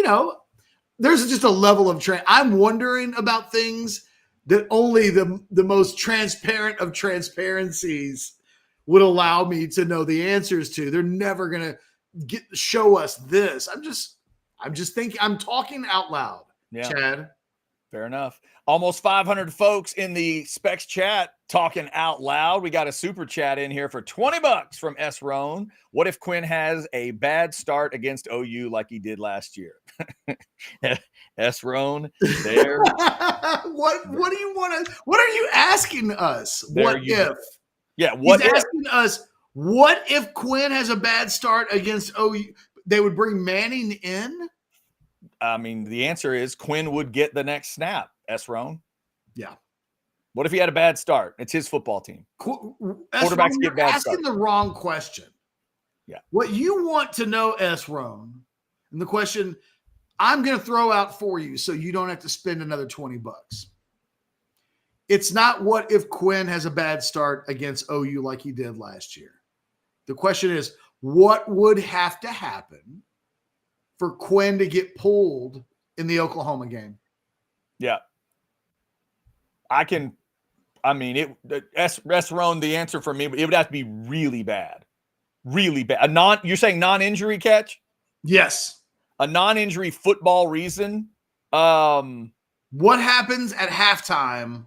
Speaker 1: there's just a level of I'm wondering about things that only the most transparent of transparencies would allow me to know the answers to. They're never going to show us this. I'm just thinking, I'm talking out loud, Chad.
Speaker 2: Fair enough. Almost 500 folks in the Specs chat talking out loud. We got a super chat in here for $20 from S. Roan. What if Quinn has a bad start against OU like he did last year? S. Roan, there.
Speaker 1: What do you want to? What are you asking us? What if?
Speaker 2: Yeah, what
Speaker 1: He's
Speaker 2: if?
Speaker 1: Asking us, what if Quinn has a bad start against OU? They would bring Manning in?
Speaker 2: I mean, the answer is Quinn would get the next snap, S. Roan.
Speaker 1: Yeah.
Speaker 2: What if he had a bad start? It's his football team.
Speaker 1: Quarterbacks get bad starts. Asking the wrong question.
Speaker 2: Yeah.
Speaker 1: What you want to know, S. Roan, and the question I'm going to throw out for you so you don't have to spend another $20. It's not what if Quinn has a bad start against OU like he did last year. The question is, what would have to happen for Quinn to get pulled in the Oklahoma game?
Speaker 2: Yeah. Ron, the answer for me, it would have to be really bad. Really bad. You're saying non-injury catch?
Speaker 1: Yes.
Speaker 2: A non-injury football reason.
Speaker 1: What happens at halftime?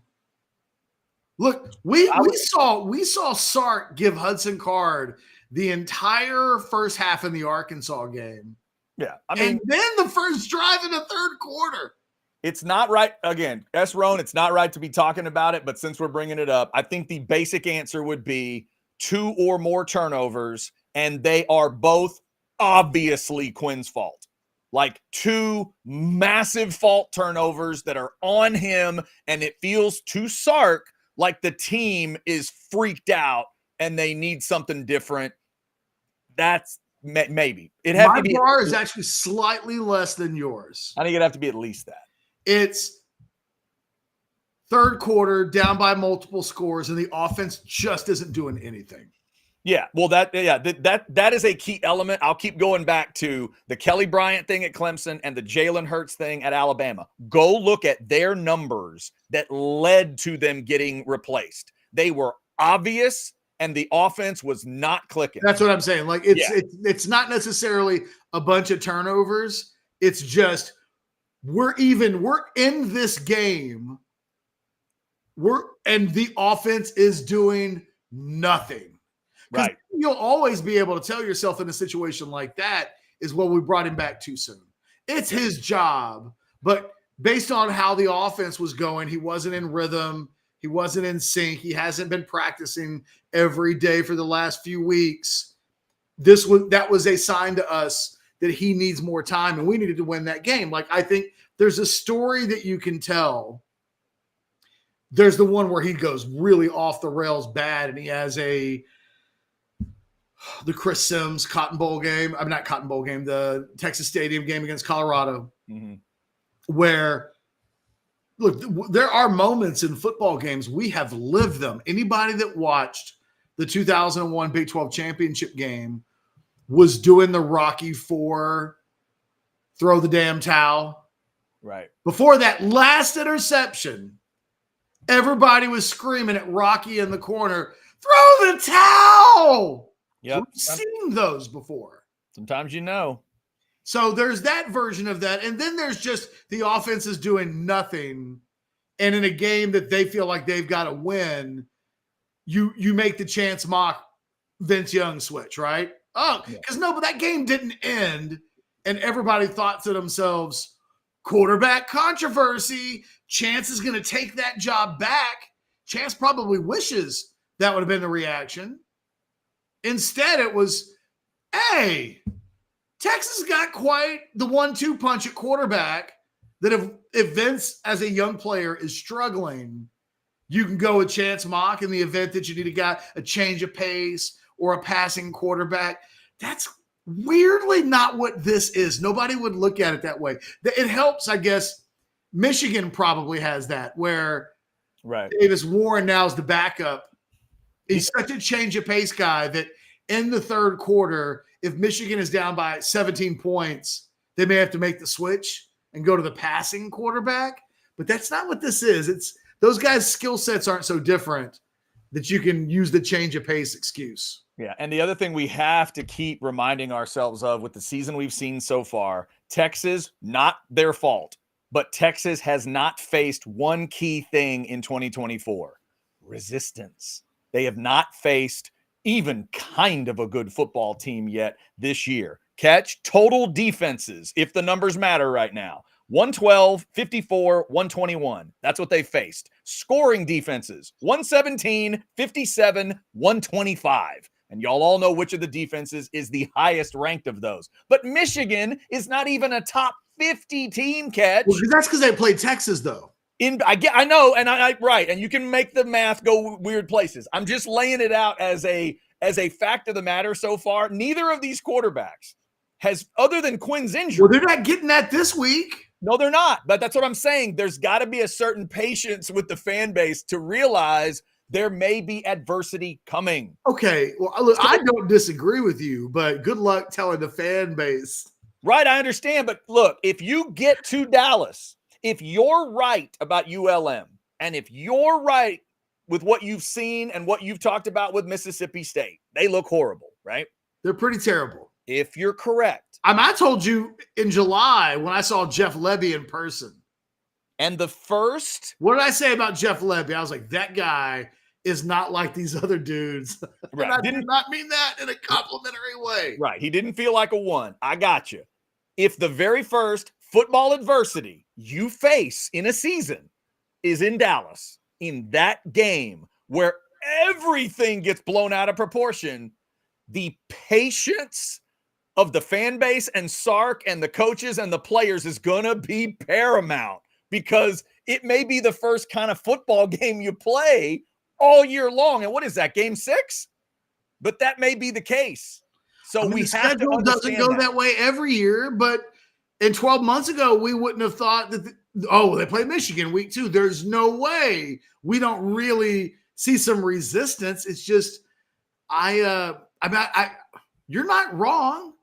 Speaker 1: Look, we saw Sark give Hudson Card the entire first half in the Arkansas game.
Speaker 2: Yeah.
Speaker 1: And then the first drive in the third quarter.
Speaker 2: It's not right. Again, Ron, it's not right to be talking about it, but since we're bringing it up, I think the basic answer would be 2 or more turnovers, and they are both obviously Quinn's fault. Like 2 massive fault turnovers that are on him, and it feels to Sark like the team is freaked out and they need something different. That's maybe.
Speaker 1: My bar is actually slightly less than yours.
Speaker 2: I think it'd have to be at least that.
Speaker 1: It's third quarter, down by multiple scores, and the offense just isn't doing anything.
Speaker 2: Yeah, well, that is a key element. I'll keep going back to the Kelly Bryant thing at Clemson and the Jalen Hurts thing at Alabama. Go look at their numbers that led to them getting replaced. They were obvious, and the offense was not clicking.
Speaker 1: That's what I'm saying. Like it's not necessarily a bunch of turnovers. It's just we're in this game. And the offense is doing nothing.
Speaker 2: Right.
Speaker 1: You'll always be able to tell yourself in a situation like that is, well, we brought him back too soon. It's his job. But based on how the offense was going, he wasn't in rhythm. He wasn't in sync. He hasn't been practicing every day for the last few weeks. That was a sign to us that he needs more time, and we needed to win that game. Like, I think there's a story that you can tell. There's the one where he goes really off the rails bad, and he has the Chris Sims Cotton Bowl game. I'm not Cotton Bowl game, the Texas Stadium game against Colorado, where, look, there are moments in football games, we have lived them. Anybody that watched the 2001 Big 12 championship game was doing the Rocky IV, throw the damn towel.
Speaker 2: Right.
Speaker 1: Before that last interception, everybody was screaming at Rocky in the corner, throw the towel.
Speaker 2: Yep.
Speaker 1: We've seen those before.
Speaker 2: Sometimes you know.
Speaker 1: So there's that version of that. And then there's just the offense is doing nothing. And in a game that they feel like they've got to win, you make the Chance Mock Vince Young switch, right? Oh, because but that game didn't end. And everybody thought to themselves, quarterback controversy. Chance is going to take that job back. Chance probably wishes that would have been the reaction. Instead, it was, hey, Texas got quite the 1-2 punch at quarterback that if Vince, as a young player, is struggling, you can go with Chance Mock in the event that you need a change of pace or a passing quarterback. That's weirdly not what this is. Nobody would look at it that way. It helps, I guess. Michigan probably has that, where Davis Warren now is the backup. He's such a change of pace guy that in the third quarter, if Michigan is down by 17 points, they may have to make the switch and go to the passing quarterback. But that's not what this is. It's those guys' skill sets aren't so different that you can use the change of pace excuse.
Speaker 2: Yeah, and the other thing we have to keep reminding ourselves of with the season we've seen so far, Texas, not their fault, but Texas has not faced one key thing in 2024, resistance. They have not faced even kind of a good football team yet this year. Catch total defenses, if the numbers matter right now. 112, 54, 121. That's what they faced. Scoring defenses, 117, 57, 125. And y'all all know which of the defenses is the highest ranked of those. But Michigan is not even a top 50 team, Catch.
Speaker 1: Well, that's because they played Texas, though.
Speaker 2: I know, and I right, and you can make the math go weird places. I'm just laying it out as a fact of the matter so far. Neither of these quarterbacks has, other than Quinn's injury.
Speaker 1: Well, they're not getting that this week.
Speaker 2: No, they're not. But that's what I'm saying. There's got to be a certain patience with the fan base to realize there may be adversity coming.
Speaker 1: Okay. Well, look, I don't disagree with you, but good luck telling the fan base.
Speaker 2: Right, I understand. But look, if you get to Dallas, if you're right about ULM, and if you're right with what you've seen and what you've talked about with Mississippi State, they look horrible, right?
Speaker 1: They're pretty terrible.
Speaker 2: If you're correct.
Speaker 1: I told you in July when I saw Jeff Levy in person.
Speaker 2: And the first.
Speaker 1: What did I say about Jeff Levy? I was like, that guy is not like these other dudes. Right. I did not mean that in a complimentary way.
Speaker 2: Right. He didn't feel like a one. I got you. If the very first football adversity you face in a season is in Dallas, in that game where everything gets blown out of proportion, the patience of the fan base and Sark and the coaches and the players is going to be paramount, because it may be the first kind of football game you play all year long. And what is that, game 6? But that may be the case. So we have to understand
Speaker 1: doesn't go that way every year, but in 12 months ago, we wouldn't have thought that, they play Michigan week 2. There's no way we don't really see some resistance. It's just, you're not wrong.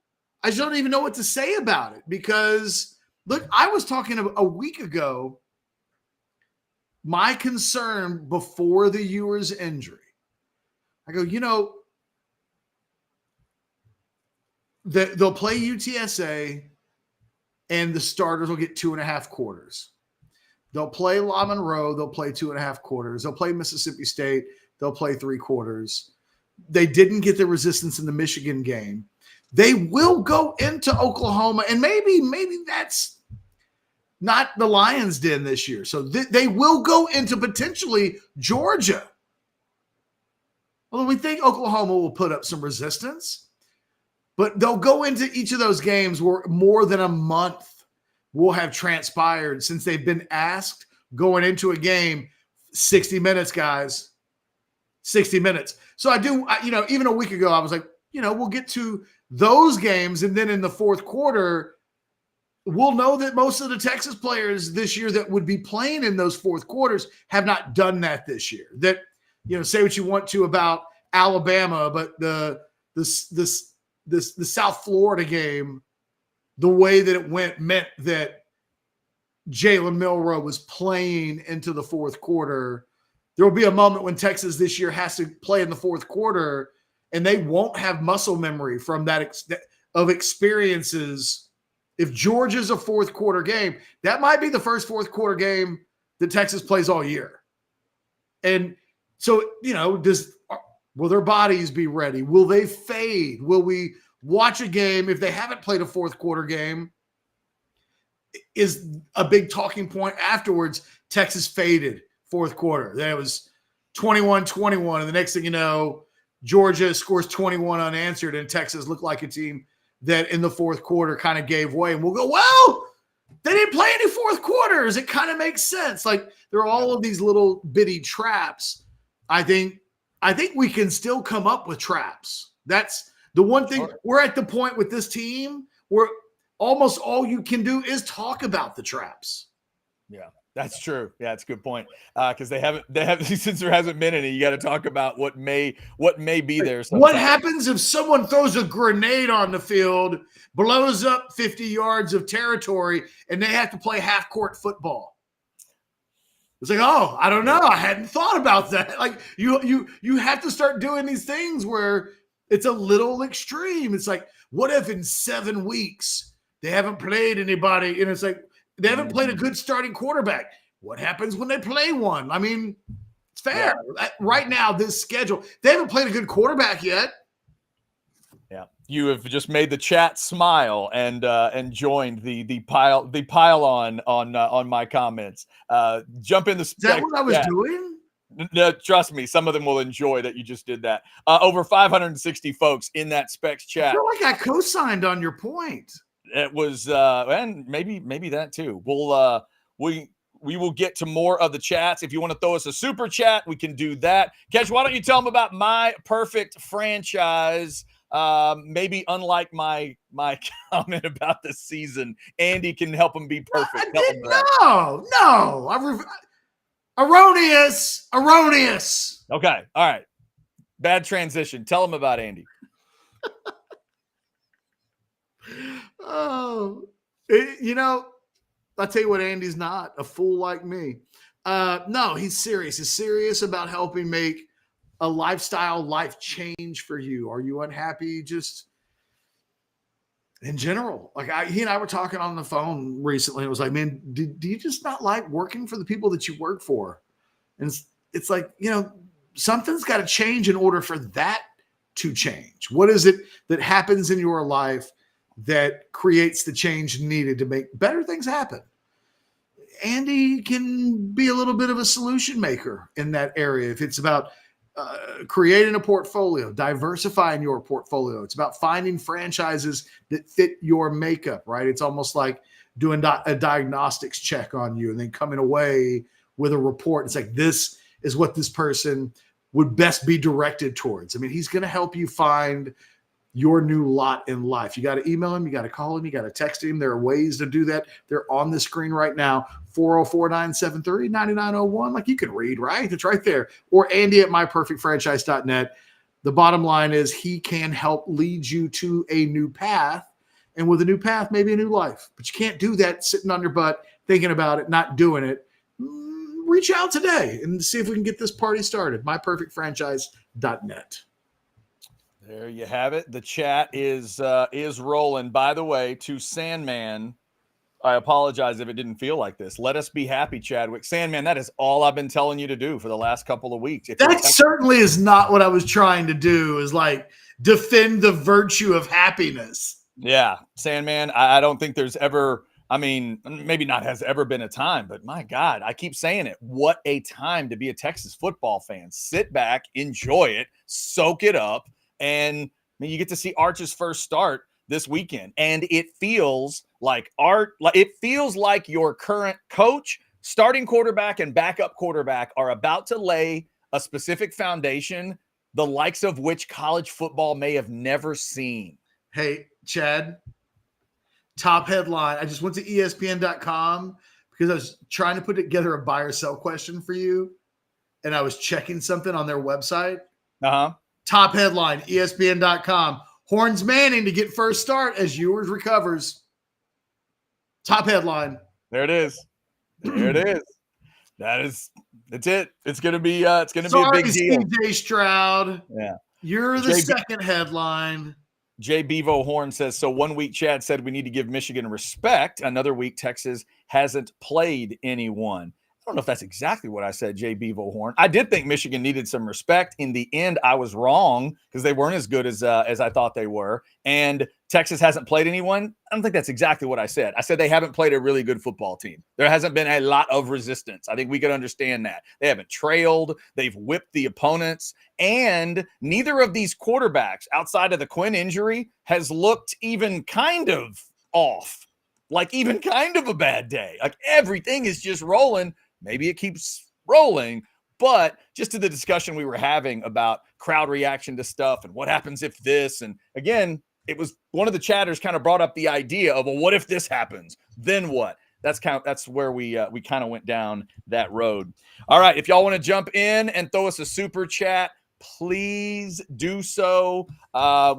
Speaker 1: I just don't even know what to say about it, because look, I was talking a week ago, my concern before the Ewers injury. I go, they'll play UTSA and the starters will get 2.5 quarters. They'll play La Monroe. They'll play 2.5 quarters. They'll play Mississippi State. They'll play 3 quarters. They didn't get the resistance in the Michigan game. They will go into Oklahoma, and maybe that's not the Lions' den this year. So they will go into potentially Georgia. Although we think Oklahoma will put up some resistance, but they'll go into each of those games where more than a month will have transpired since they've been asked going into a game. 60 minutes, guys. 60 minutes. So I do, even a week ago, I was like, we'll get to those games. And then in the fourth quarter, we'll know that most of the Texas players this year that would be playing in those fourth quarters have not done that this year. That, say what you want to about Alabama, but the South Florida game, the way that it went meant that Jalen Milroe was playing into the fourth quarter. There will be a moment when Texas this year has to play in the fourth quarter, and they won't have muscle memory from that of experiences. If Georgia's a fourth quarter game, that might be the first fourth quarter game that Texas plays all year. And so, will their bodies be ready? Will they fade? Will we watch a game if they haven't played a fourth quarter game? Is a big talking point afterwards. Texas faded fourth quarter. That was 21-21. And the next thing you know, Georgia scores 21 unanswered, and Texas looked like a team that in the fourth quarter kind of gave way. And we'll go, well, they didn't play any fourth quarters. It kind of makes sense. Like, there are all of these little bitty traps. I think we can still come up with traps. That's the one thing. Sure. We're at the point with this team where almost all you can do is talk about the traps.
Speaker 2: Yeah. That's true. Yeah, it's a good point. Because they haven't since there hasn't been any. You got to talk about what may be there. Sometime.
Speaker 1: What happens if someone throws a grenade on the field, blows up 50 yards of territory, and they have to play half court football? It's like, oh, I don't know. I hadn't thought about that. Like you have to start doing these things where it's a little extreme. It's like, what if in 7 weeks they haven't played anybody, and it's like, they haven't played a good starting quarterback. What happens when they play one? I mean, it's fair. Yeah. Right now, this schedule, they haven't played a good quarterback yet.
Speaker 2: Yeah, you have just made the chat smile and joined the pile on my comments. Jump in the.
Speaker 1: Is that what I was doing?
Speaker 2: No, trust me, some of them will enjoy that you just did that. Over 560 folks in that Specs chat.
Speaker 1: I feel like I co-signed on your point.
Speaker 2: It was, and maybe that too. We will get to more of the chats. If you want to throw us a super chat, we can do that. Ketch, why don't you tell them about My Perfect Franchise? maybe unlike my comment about the season, Andy can help him be perfect.
Speaker 1: No. Erroneous.
Speaker 2: Okay. All right. Bad transition. Tell him about Andy.
Speaker 1: I'll tell you what, Andy's not a fool like me. No, he's serious. He's serious about helping make a life change for you. Are you unhappy? Just in general, like he and I were talking on the phone recently. It was like, man, do you just not like working for the people that you work for? And it's like, something's got to change in order for that to change. What is it that happens in your life that creates the change needed to make better things happen? Andy can be a little bit of a solution maker in that area. If it's about creating a portfolio, diversifying your portfolio, it's about finding franchises that fit your makeup, right? It's almost like doing a diagnostics check on you and then coming away with a report. It's like, this is what this person would best be directed towards. I mean, he's going to help you find your new lot in life. You got to email him, you got to call him, you got to text him. There are ways to do that. They're on the screen right now. 404-973-9901. Like, you can read, right? It's right there. Or Andy at myperfectfranchise.net. The bottom line is he can help lead you to a new path. And with a new path, maybe a new life. But you can't do that sitting on your butt, thinking about it, not doing it. Reach out today and see if we can get this party started. myperfectfranchise.net.
Speaker 2: There you have it. The chat is rolling. By the way, to Sandman, I apologize if it didn't feel like this. Let us be happy, Chadwick. Sandman, that is all I've been telling you to do for the last couple of weeks.
Speaker 1: That certainly is not what I was trying to do, is like defend the virtue of happiness.
Speaker 2: Yeah, Sandman, I don't think there's ever, maybe not has ever been a time, but my God, I keep saying it. What a time to be a Texas football fan. Sit back, enjoy it, soak it up. And you get to see Arch's first start this weekend. And it feels like your current coach, starting quarterback, and backup quarterback are about to lay a specific foundation, the likes of which college football may have never seen.
Speaker 1: Hey, Chad, top headline. I just went to ESPN.com because I was trying to put together a buy or sell question for you. And I was checking something on their website.
Speaker 2: Uh-huh.
Speaker 1: Top headline, ESPN.com. Horns Manning to get first start as Ewers recovers. Top headline.
Speaker 2: There it is. That's it. It's gonna be a big deal.
Speaker 1: CJ Stroud.
Speaker 2: Yeah.
Speaker 1: You're the second headline.
Speaker 2: Jay Bevo Horn says, so 1 week Chad said we need to give Michigan respect. Another week Texas hasn't played anyone. I don't know if that's exactly what I said, Jay Bevo Horn. I did think Michigan needed some respect. In the end, I was wrong because they weren't as good as I thought they were. And Texas hasn't played anyone. I don't think that's exactly what I said. I said they haven't played a really good football team. There hasn't been a lot of resistance. I think we could understand that. They haven't trailed. They've whipped the opponents. And neither of these quarterbacks, outside of the Quinn injury, has looked even kind of off. Like even kind of a bad day. Like everything is just rolling. Maybe it keeps rolling, but just to the discussion we were having about crowd reaction to stuff and what happens if this, and again, it was one of the chatters kind of brought up the idea of, well, what if this happens? Then what? That's where we kind of went down that road. All right, if y'all want to jump in and throw us a super chat, please do so.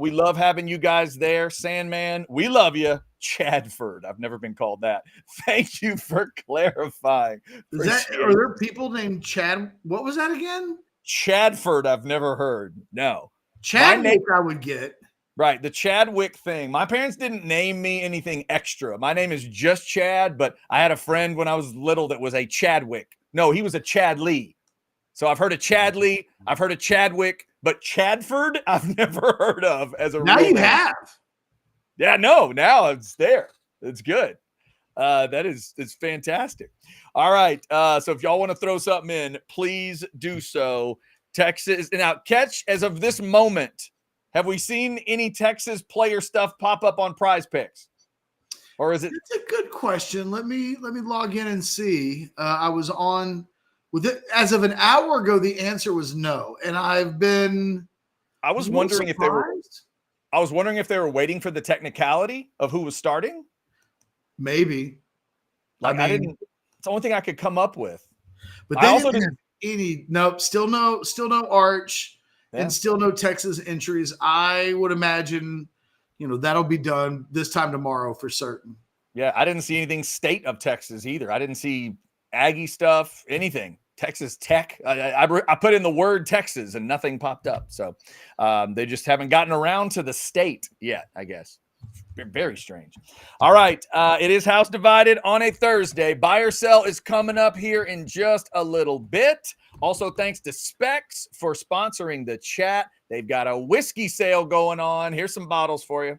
Speaker 2: We love having you guys there. Sandman, we love you. Chadford. I've never been called that. Thank you for clarifying.
Speaker 1: Are there people named Chad? What was that again?
Speaker 2: Chadford. I've never heard. No.
Speaker 1: Chadwick I would get.
Speaker 2: Right. The Chadwick thing. My parents didn't name me anything extra. My name is just Chad, but I had a friend when I was little that was a Chadwick. No, he was a Chad Lee. So I've heard of Chad Lee. I've heard of Chadwick, but Chadford I've never heard of as a
Speaker 1: now
Speaker 2: real
Speaker 1: you
Speaker 2: name.
Speaker 1: have.
Speaker 2: Yeah, no, now it's there. It's good. It's fantastic. All right. So if y'all want to throw something in, please do so. Texas. Now, catch as of this moment, have we seen any Texas player stuff pop up on Prize Picks? Or is it?
Speaker 1: It's a good question. Let me log in and see. I was on with it as of an hour ago. The answer was no. And I was
Speaker 2: wondering if they were. I was wondering if they were waiting for the technicality of who was starting.
Speaker 1: Maybe.
Speaker 2: Like I didn't. It's the only thing I could come up with.
Speaker 1: But
Speaker 2: I
Speaker 1: they
Speaker 2: also
Speaker 1: didn't have still no Arch, and still no Texas entries. I would imagine, that'll be done this time tomorrow for certain.
Speaker 2: Yeah, I didn't see anything state of Texas either. I didn't see Aggie stuff, anything. Texas Tech. I put in the word Texas and nothing popped up. So they just haven't gotten around to the state yet, I guess. Very strange. All right. It is House Divided on a Thursday. Buy or Sell is coming up here in just a little bit. Also, thanks to Specs for sponsoring the chat. They've got a whiskey sale going on. Here's some bottles for you.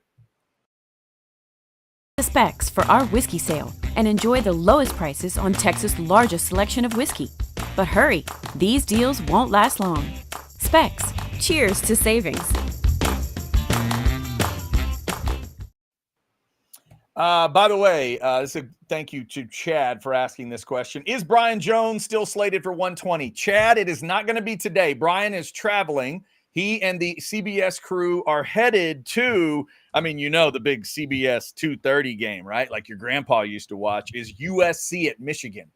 Speaker 3: Specs for our whiskey sale and enjoy the lowest prices on Texas' largest selection of whiskey. But hurry, these deals won't last long. Specs, cheers to savings.
Speaker 2: By the way, thank you to Chad for asking this question. Is Brian Jones still slated for 120? Chad, it is not going to be today. Brian is traveling. He and the CBS crew are headed to, the big CBS 2:30 game, right? Like your grandpa used to watch, is USC at Michigan.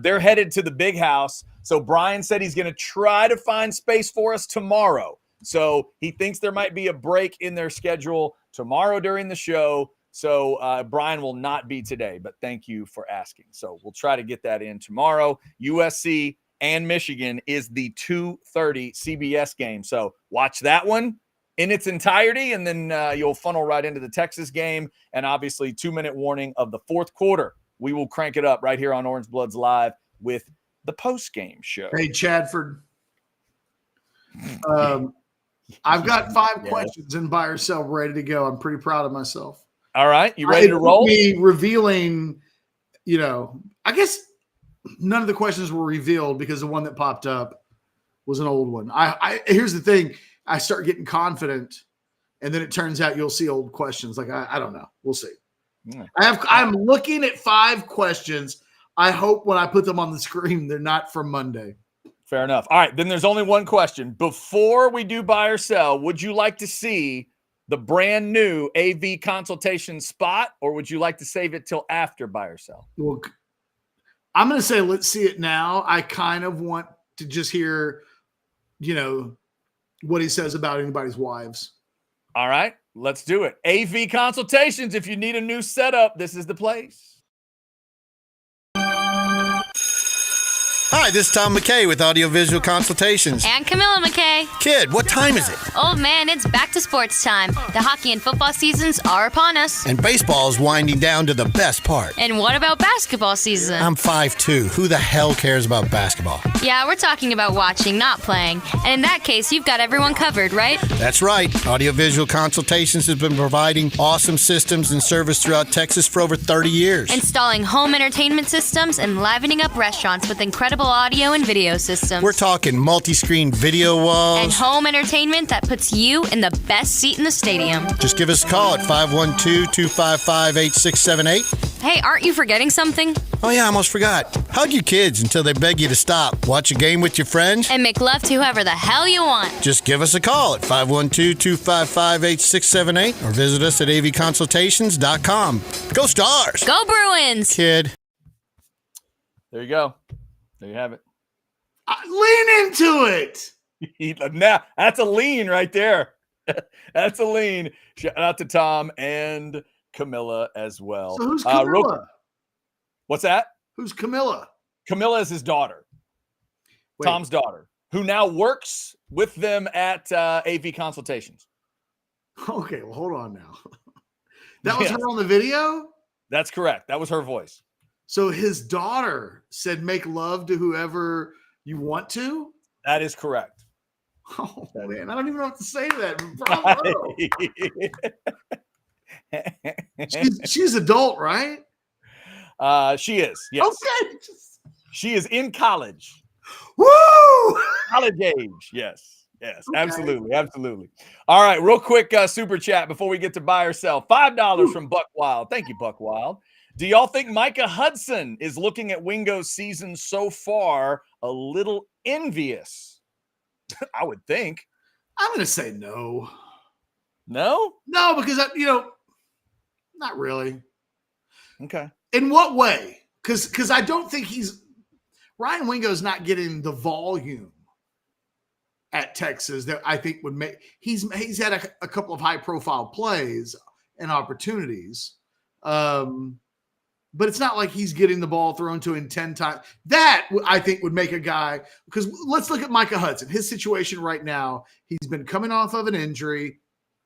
Speaker 2: They're headed to the big house. So Brian said he's going to try to find space for us tomorrow. So he thinks there might be a break in their schedule tomorrow during the show. So Brian will not be today, but thank you for asking. So we'll try to get that in tomorrow. USC and Michigan is the 2:30 CBS game. So watch that one in its entirety, and then you'll funnel right into the Texas game. And obviously, 2-minute warning of the fourth quarter. We will crank it up right here on Orange Bloods Live with the post-game show.
Speaker 1: Hey, Chadford. I've got 5 questions in Buy or Sell ready to go. I'm pretty proud of myself.
Speaker 2: All right. You ready to roll?
Speaker 1: Me revealing, I guess none of the questions were revealed because the one that popped up was an old one. Here's the thing. I start getting confident, and then it turns out you'll see old questions. Like, I don't know. We'll see. Yeah. I'm looking at 5 questions. I hope when I put them on the screen, they're not from Monday.
Speaker 2: Fair enough. All right. Then there's only one question. Before we do Buy or Sell, would you like to see the brand new AV consultation spot, or would you like to save it till after Buy or Sell?
Speaker 1: Well, I'm going to say let's see it now. I kind of want to just hear, what he says about anybody's wives.
Speaker 2: All right, let's do it. AV consultations. If you need a new setup, this is the place.
Speaker 4: Hi, this is Tom McKay with Audiovisual Consultations.
Speaker 5: And Camilla McKay.
Speaker 4: Kid, what time is it?
Speaker 5: Old man, it's back to sports time. The hockey and football seasons are upon us.
Speaker 4: And baseball is winding down to the best part.
Speaker 5: And what about basketball season?
Speaker 4: I'm 5'2". Who the hell cares about basketball?
Speaker 5: Yeah, we're talking about watching, not playing. And in that case, you've got everyone covered, right?
Speaker 4: That's right. Audiovisual Consultations has been providing awesome systems and service throughout Texas for over 30 years.
Speaker 5: Installing home entertainment systems and livening up restaurants with incredible audio and video systems.
Speaker 4: We're talking multi-screen video walls.
Speaker 5: And home entertainment that puts you in the best seat in the stadium.
Speaker 4: Just give us a call at 512-255-8678.
Speaker 5: Hey, aren't you forgetting something?
Speaker 4: Oh yeah, I almost forgot. Hug your kids until they beg you to stop. Watch a game with your friends.
Speaker 5: And make love to whoever the hell you want.
Speaker 4: Just give us a call at 512-255-8678 or visit us at avconsultations.com. Go Stars!
Speaker 5: Go Bruins!
Speaker 4: Kid.
Speaker 2: There you go. There you have it.
Speaker 1: Lean into it.
Speaker 2: Now, that's a lean right there. That's a lean. Shout out to Tom and Camilla as well.
Speaker 1: So who's Camilla?
Speaker 2: What's that?
Speaker 1: Who's Camilla?
Speaker 2: Camilla is his daughter. Wait. Tom's daughter, who now works with them at AV Consultations.
Speaker 1: Okay, well, hold on now. That was her on the video?
Speaker 2: That's correct. That was her voice.
Speaker 1: So his daughter said, make love to whoever you want to?
Speaker 2: That is correct.
Speaker 1: Oh, man. I don't even know what to say to that. She's adult, right?
Speaker 2: She is, yes.
Speaker 1: Okay.
Speaker 2: She is in college.
Speaker 1: Woo!
Speaker 2: College age, yes. Yes, okay. Absolutely. All right, real quick super chat before we get to Buy or Sell. $5 from Buck Wild. Thank you, Buck Wild. Do y'all think Micah Hudson is looking at Wingo's season so far a little envious? I would think.
Speaker 1: I'm going to say no.
Speaker 2: No?
Speaker 1: No, because not really.
Speaker 2: Okay.
Speaker 1: In what way? Because I don't think Ryan Wingo's not getting the volume at Texas that I think would make. He's had a couple of high profile plays and opportunities, but it's not like he's getting the ball thrown to him 10 times. That I think would make a guy, because let's look at Micah Hudson. His situation right now, he's been coming off of an injury,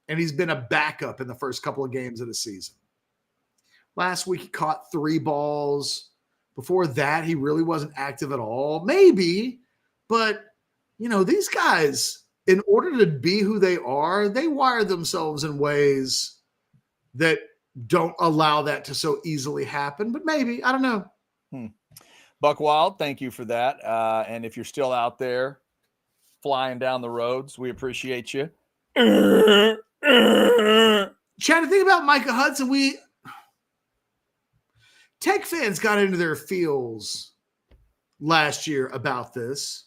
Speaker 1: and he's been a backup in the first couple of games of the season. Last week, he caught 3 balls. Before that, he really wasn't active at all. Maybe, but, these guys, in order to be who they are, they wire themselves in ways that don't allow that to so easily happen. But maybe, I don't know.
Speaker 2: Buck Wild, thank you for that. And if you're still out there flying down the roads, we appreciate you.
Speaker 1: Chad, the thing about Micah Hudson, Tech fans got into their feels last year about this.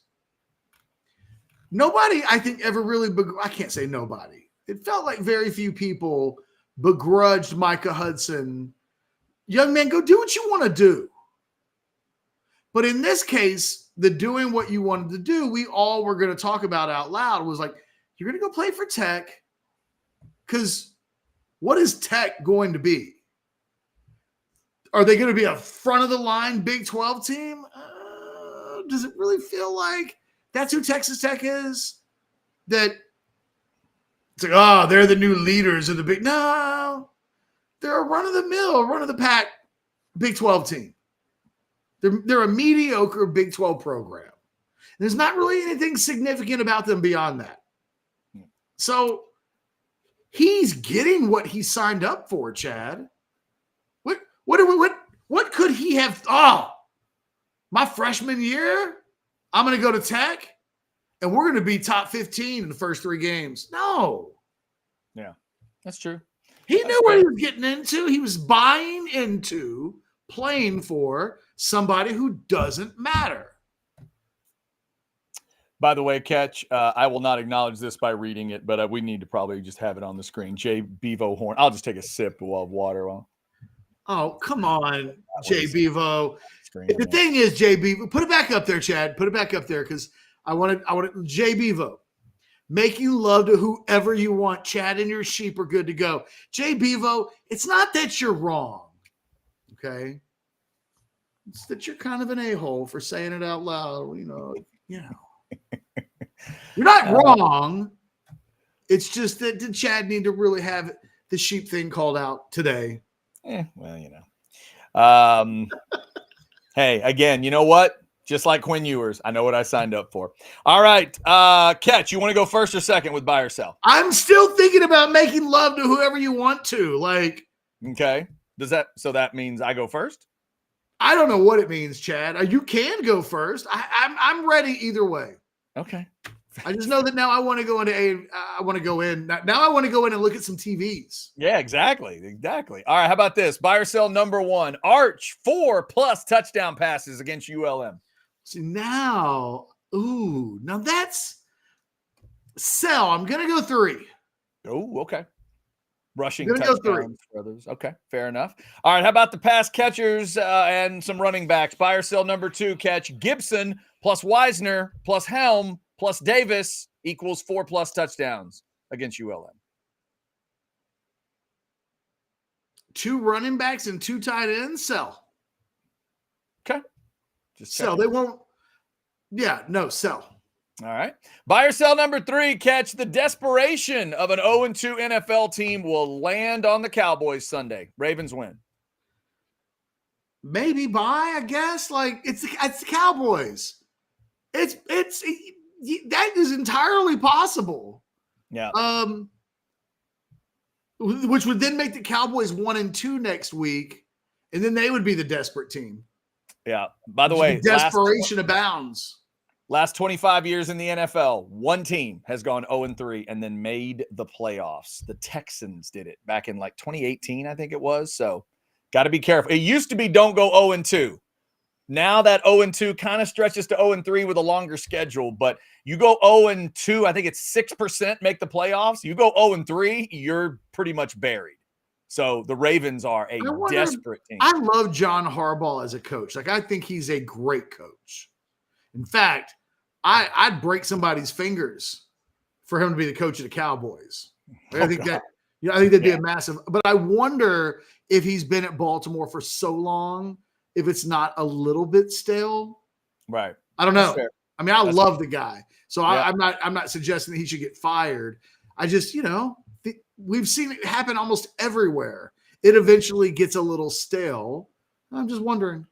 Speaker 1: Nobody, I think, ever really, I can't say nobody. It felt like very few people begrudged Micah Hudson. Young man, go do what you want to do. But in this case, the doing what you wanted to do, we all were going to talk about out loud was like, you're going to go play for Tech, because what is Tech going to be? Are they going to be a front-of-the-line Big 12 team? Does it really feel like that's who Texas Tech is? That it's like, they're the new leaders of the Big. No, they're a run-of-the-mill, run-of-the-pack Big 12 team. They're a mediocre Big 12 program. There's not really anything significant about them beyond that. So he's getting what he signed up for, Chad. What could he have? My freshman year, I'm going to go to Tech, and we're going to be top 15 in the first 3 games. No.
Speaker 2: Yeah, that's true.
Speaker 1: He knew what he was getting into. He was buying into playing for somebody who doesn't matter.
Speaker 2: By the way, Catch, I will not acknowledge this by reading it, but we need to probably just have it on the screen. Jay Bevo Horn. I'll just take a sip of water.
Speaker 1: Oh, come on, Jay Bevo. The thing is, Jay Bevo, put it back up there, Chad. Put it back up there, because I want Jay Bevo. Making love to whoever you want. Chad and your sheep are good to go. Jay Bevo, it's not that you're wrong, okay? It's that you're kind of an a-hole for saying it out loud. You're not wrong. It's just that did Chad need to really have the sheep thing called out today?
Speaker 2: Hey, again, you know what? Just like Quinn Ewers, I know what I signed up for. All right, Catch, you want to go first or second with buy or sell?
Speaker 1: I'm still thinking about making love to whoever you want to.
Speaker 2: Okay. So that means I go first?
Speaker 1: I don't know what it means, Chad. You can go first. I'm ready either way.
Speaker 2: Okay.
Speaker 1: I just know that now I want to go into I want to go in. Now I want to go in and look at some TVs.
Speaker 2: Yeah, exactly. All right, how about this? Buy or sell number 1. Arch 4+ touchdown passes against ULM.
Speaker 1: See, now that's sell. I'm going to go 3.
Speaker 2: Oh, okay. Rushing
Speaker 1: touchdowns
Speaker 2: for others. Okay, fair enough. All right, how about the pass catchers and some running backs? Buy or sell number 2, Catch. Gibson plus Wisner plus Helm plus Davis equals 4+ touchdowns against ULM.
Speaker 1: 2 running backs and 2 tight ends, sell.
Speaker 2: Okay.
Speaker 1: Just sell. They won't. Yeah, no, sell.
Speaker 2: All right. Buy or sell number 3, Catch. The desperation of an 0-2 NFL team will land on the Cowboys Sunday. Ravens win.
Speaker 1: Maybe buy, I guess. It's the Cowboys. That is entirely possible.
Speaker 2: Yeah.
Speaker 1: Which would then make the Cowboys 1-2 next week, and then they would be the desperate team.
Speaker 2: Yeah. By the way,
Speaker 1: desperation abounds.
Speaker 2: Last 25 years in the NFL, one team has gone 0-3 and then made the playoffs. The Texans did it back in 2018, I think it was. So got to be careful. It used to be don't go 0-2. Now that 0-2 kind of stretches to 0-3 with a longer schedule, but you go 0-2, I think it's 6% make the playoffs. You go 0-3, you're pretty much buried. So the Ravens are a desperate team.
Speaker 1: I love John Harbaugh as a coach. Like, I think he's a great coach. In fact, I'd break somebody's fingers for him to be the coach of the Cowboys. I think that'd be a massive. But I wonder if he's been at Baltimore for so long, if it's not a little bit stale.
Speaker 2: Right.
Speaker 1: I don't know. I mean, I love the guy, so I'm not suggesting that he should get fired. I just, we've seen it happen almost everywhere. It eventually gets a little stale. I'm just wondering.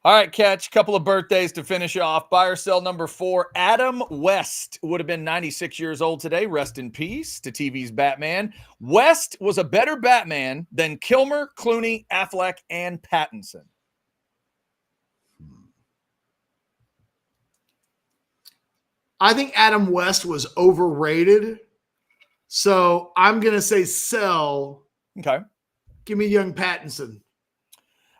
Speaker 2: All right, Catch, a couple of birthdays to finish off. Buy or sell number 4, Adam West would have been 96 years old today. Rest in peace to TV's Batman. West was a better Batman than Kilmer, Clooney, Affleck, and Pattinson.
Speaker 1: I think Adam West was overrated. So I'm going to say sell.
Speaker 2: Okay.
Speaker 1: Give me young Pattinson.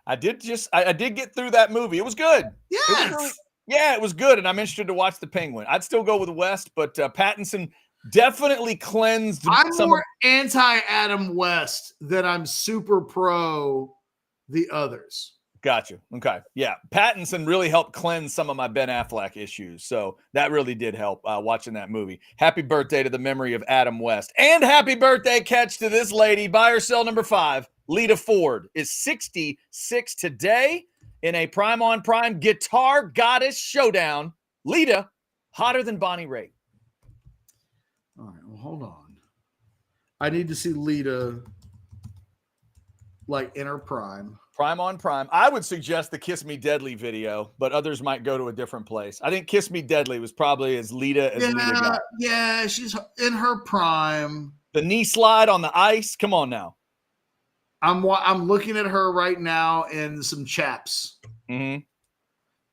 Speaker 2: I did get through that movie. It was good.
Speaker 1: Yes.
Speaker 2: It was good. And I'm interested to watch The Penguin. I'd still go with West, but Pattinson definitely cleansed.
Speaker 1: I'm more anti-Adam West than I'm super pro the others.
Speaker 2: Gotcha. Okay. Yeah. Pattinson really helped cleanse some of my Ben Affleck issues. So that really did help watching that movie. Happy birthday to the memory of Adam West. And happy birthday, Catch, to this lady. Buy or sell number 5. Lita Ford is 66 today in a Prime on Prime Guitar Goddess Showdown. Lita, hotter than Bonnie Raitt.
Speaker 1: All right. Well, hold on. I need to see Lita like in her prime.
Speaker 2: Prime on Prime. I would suggest the Kiss Me Deadly video, but others might go to a different place. I think Kiss Me Deadly was probably as Lita as Lita got.
Speaker 1: Yeah, she's in her prime.
Speaker 2: The knee slide on the ice. Come on now.
Speaker 1: I'm looking at her right now in some chaps.
Speaker 2: Mm-hmm.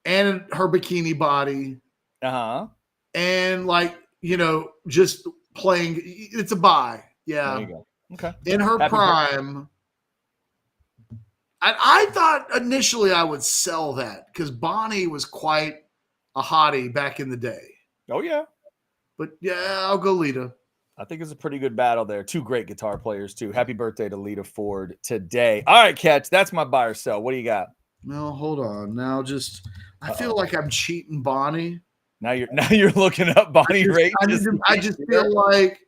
Speaker 1: And her bikini body.
Speaker 2: Uh-huh.
Speaker 1: And just playing. It's a buy. Yeah.
Speaker 2: There you go. Okay.
Speaker 1: In her prime. I thought initially I would sell that because Bonnie was quite a hottie back in the day.
Speaker 2: Oh, yeah.
Speaker 1: But, yeah, I'll go Lita.
Speaker 2: I think it's a pretty good battle there. 2 great guitar players, too. Happy birthday to Lita Ford today. All right, Catch, that's my buy or sell. What do you got?
Speaker 1: No, hold on. Now I feel like I'm cheating Bonnie.
Speaker 2: Now you're looking up Bonnie Raitt.
Speaker 1: I just feel like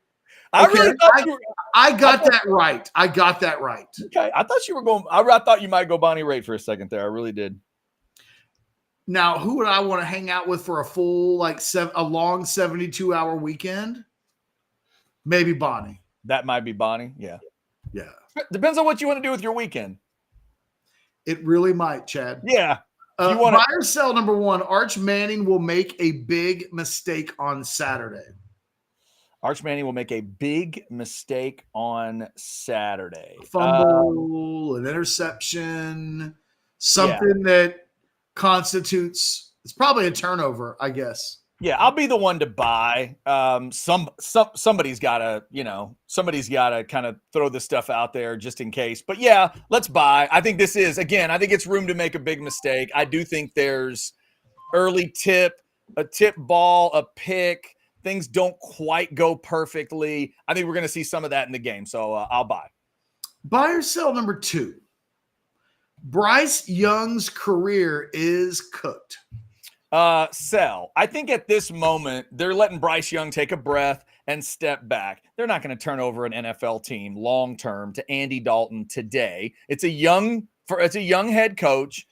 Speaker 2: I really thought
Speaker 1: I got that right. I got that right.
Speaker 2: Okay. I thought you were going. I thought you might go Bonnie Raitt for a second there. I really did.
Speaker 1: Now, who would I want to hang out with for a full, a long 72-hour weekend? Maybe Bonnie.
Speaker 2: That might be Bonnie. Yeah.
Speaker 1: Yeah.
Speaker 2: Depends on what you want to do with your weekend.
Speaker 1: It really might, Chad.
Speaker 2: Yeah.
Speaker 1: Buy or sell number 1, Arch Manning will make a big mistake on Saturday.
Speaker 2: Arch Manning will make a big mistake on Saturday.
Speaker 1: Fumble, an interception, something that constitutes. It's probably a turnover, I guess.
Speaker 2: Yeah, I'll be the one to buy. Somebody's got to kind of throw this stuff out there just in case. But yeah, let's buy. I think I think it's room to make a big mistake. I do think there's early a tip ball, a pick. Things don't quite go perfectly. I think we're going to see some of that in the game. So I'll buy.
Speaker 1: Buy or sell number 2. Bryce Young's career is cooked.
Speaker 2: Sell. I think at this moment, they're letting Bryce Young take a breath and step back. They're not going to turn over an NFL team long-term to Andy Dalton today. It's a young head coach,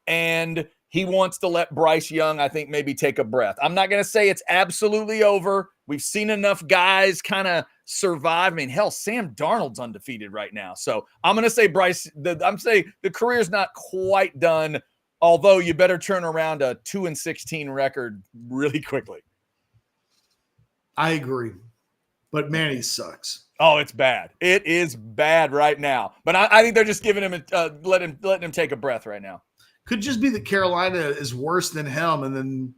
Speaker 2: and he wants to let Bryce Young, I think, maybe take a breath. I'm not going to say it's absolutely over. We've seen enough guys kind of survive. I mean, hell, Sam Darnold's undefeated right now. So I'm going to say the career's not quite done, although you better turn around a 2-16 record really quickly.
Speaker 1: I agree. But man, he sucks.
Speaker 2: Oh, it's bad. It is bad right now. But I think they're just giving him letting him take a breath right now.
Speaker 1: Could just be that Carolina is worse than him, and then,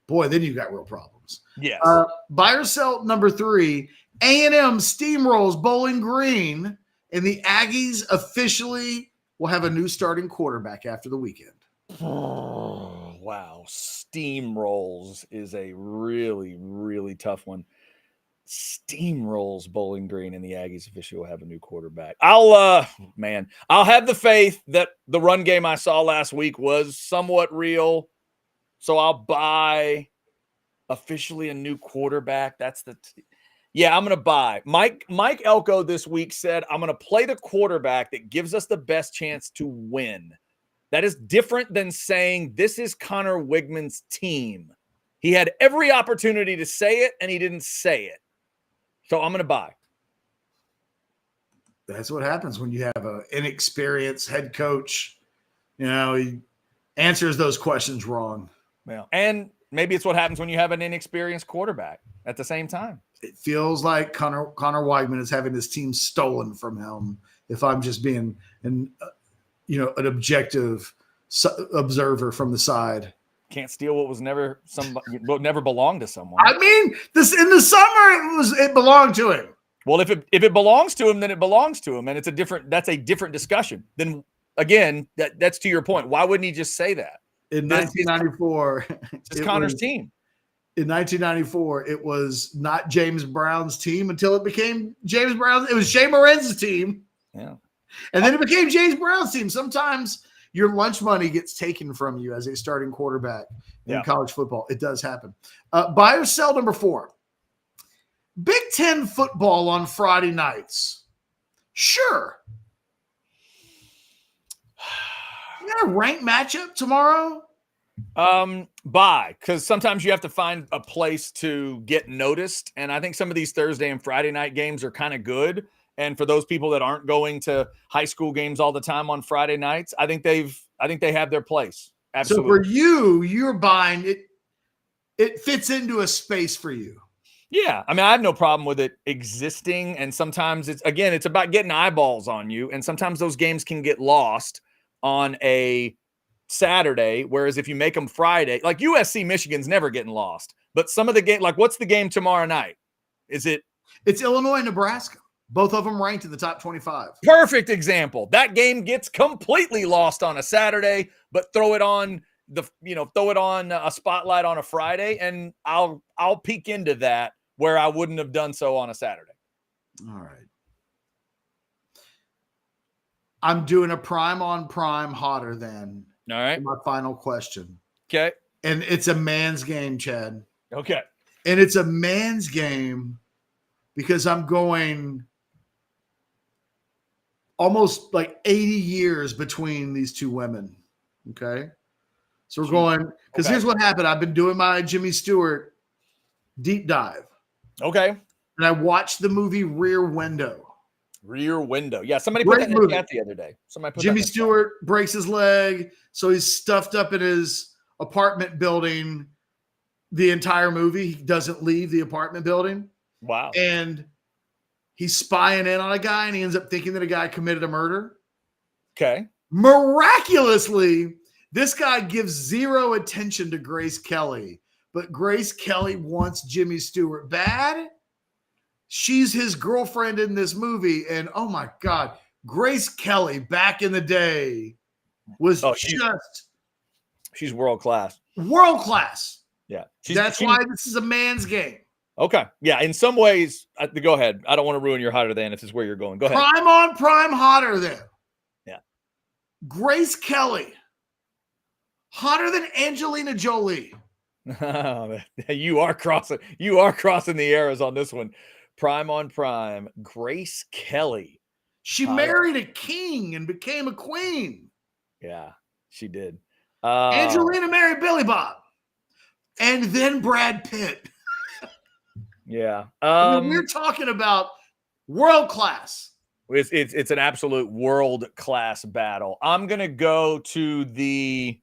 Speaker 1: boy, then you've got real problems.
Speaker 2: Yes.
Speaker 1: Buy or sell number 3, A&M steamrolls Bowling Green, and the Aggies officially will have a new starting quarterback after the weekend.
Speaker 2: Oh, wow. Steamrolls is a really, really tough one. Steamrolls Bowling Green, and the Aggies officially will have a new quarterback. I'll have the faith that the run game I saw last week was somewhat real. So I'll buy officially a new quarterback. I'm going to buy. Mike Elko this week said, I'm going to play the quarterback that gives us the best chance to win. That is different than saying this is Connor Wigman's team. He had every opportunity to say it, and he didn't say it. So I'm going to buy.
Speaker 1: That's what happens when you have an inexperienced head coach. He answers those questions wrong.
Speaker 2: Well, and maybe it's what happens when you have an inexperienced quarterback at the same time.
Speaker 1: It feels like Connor Weigman is having his team stolen from him. If I'm just being an objective observer from the side.
Speaker 2: Can't steal what never belonged to someone.
Speaker 1: I mean, this in the summer it belonged to him.
Speaker 2: Well, if it belongs to him, then it belongs to him, and that's a different discussion. Then again, that's to your point. Why wouldn't he just say that?
Speaker 1: In 1994,
Speaker 2: it's Connor's team.
Speaker 1: In 1994, it was not James Brown's team until it became James Brown's. It was Shea Moren's team.
Speaker 2: Yeah.
Speaker 1: And then it became James Brown's team. Sometimes your lunch money gets taken from you as a starting quarterback in college football. It does happen. Buy or sell number 4. Big Ten football on Friday nights. Sure. You got a ranked matchup tomorrow?
Speaker 2: Buy, because sometimes you have to find a place to get noticed. And I think some of these Thursday and Friday night games are kind of good. And for those people that aren't going to high school games all the time on Friday nights, I think they have their place. Absolutely.
Speaker 1: So for you're buying it. It fits into a space for you.
Speaker 2: Yeah. I mean, I have no problem with it existing. And sometimes it's about getting eyeballs on you. And sometimes those games can get lost on a Saturday. Whereas if you make them Friday, like USC Michigan's never getting lost. But some of the game, like what's the game tomorrow night?
Speaker 1: It's Illinois and Nebraska. Both of them ranked in the top 25.
Speaker 2: Perfect example. That game gets completely lost on a Saturday, but throw it on a spotlight on a Friday, and I'll peek into that where I wouldn't have done so on a Saturday.
Speaker 1: All right. I'm doing a prime on prime hotter than.
Speaker 2: All right.
Speaker 1: My final question.
Speaker 2: Okay.
Speaker 1: And it's a man's game, Chad.
Speaker 2: Okay.
Speaker 1: And it's a man's game because I'm going almost like 80 years between these two women. Okay. So we're going, because here's what happened. I've been doing my Jimmy Stewart deep dive.
Speaker 2: Okay.
Speaker 1: And I watched the movie Rear Window.
Speaker 2: Rear Window. Yeah. Somebody put that in the chat the other day.
Speaker 1: Jimmy Stewart breaks his leg. So he's stuffed up in his apartment building the entire movie. He doesn't leave the apartment building.
Speaker 2: Wow.
Speaker 1: And he's spying in on a guy, and he ends up thinking that a guy committed a murder.
Speaker 2: Okay.
Speaker 1: Miraculously, this guy gives zero attention to Grace Kelly, but Grace Kelly wants Jimmy Stewart bad. She's his girlfriend in this movie, and oh my God, Grace Kelly back in the day was
Speaker 2: she's world class.
Speaker 1: World class.
Speaker 2: Yeah.
Speaker 1: That's why this is a man's game.
Speaker 2: Okay. Yeah. In some ways, go ahead. I don't want to ruin your hotter than if this is where you're going. Go ahead.
Speaker 1: Prime on prime hotter than.
Speaker 2: Yeah.
Speaker 1: Grace Kelly. Hotter than Angelina Jolie.
Speaker 2: You are crossing the arrows on this one. Prime on prime. Grace Kelly.
Speaker 1: She married a king and became a queen.
Speaker 2: Yeah, she did.
Speaker 1: Angelina married Billy Bob. And then Brad Pitt.
Speaker 2: Yeah.
Speaker 1: We're talking about world class.
Speaker 2: It's an absolute world class battle. I'm gonna go to the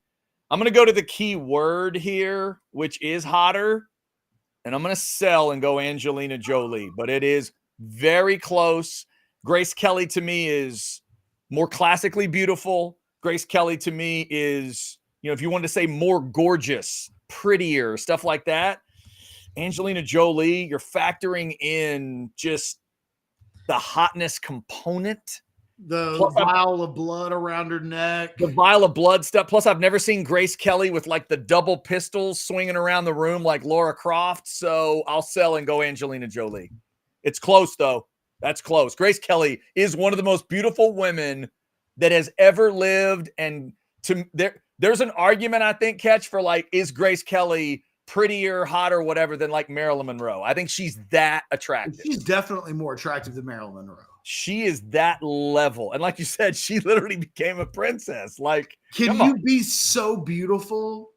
Speaker 2: key word here, which is hotter, and I'm gonna sell and go Angelina Jolie, but it is very close. Grace Kelly to me is more classically beautiful. Grace Kelly to me is, if you wanted to say more gorgeous, prettier, stuff like that. Angelina Jolie, you're factoring in just the hotness component.
Speaker 1: The vial of blood around her neck.
Speaker 2: The vial of blood stuff. Plus, I've never seen Grace Kelly with like the double pistols swinging around the room like Laura Croft. So I'll sell and go Angelina Jolie. It's close, though. That's close. Grace Kelly is one of the most beautiful women that has ever lived. And there's an argument, I think, Catch, for like, is Grace Kelly prettier, hotter, whatever, than like Marilyn Monroe? I think she's that attractive.
Speaker 1: She's definitely more attractive than Marilyn Monroe.
Speaker 2: She is that level. And like you said, she literally became a princess. Like,
Speaker 1: can you be so beautiful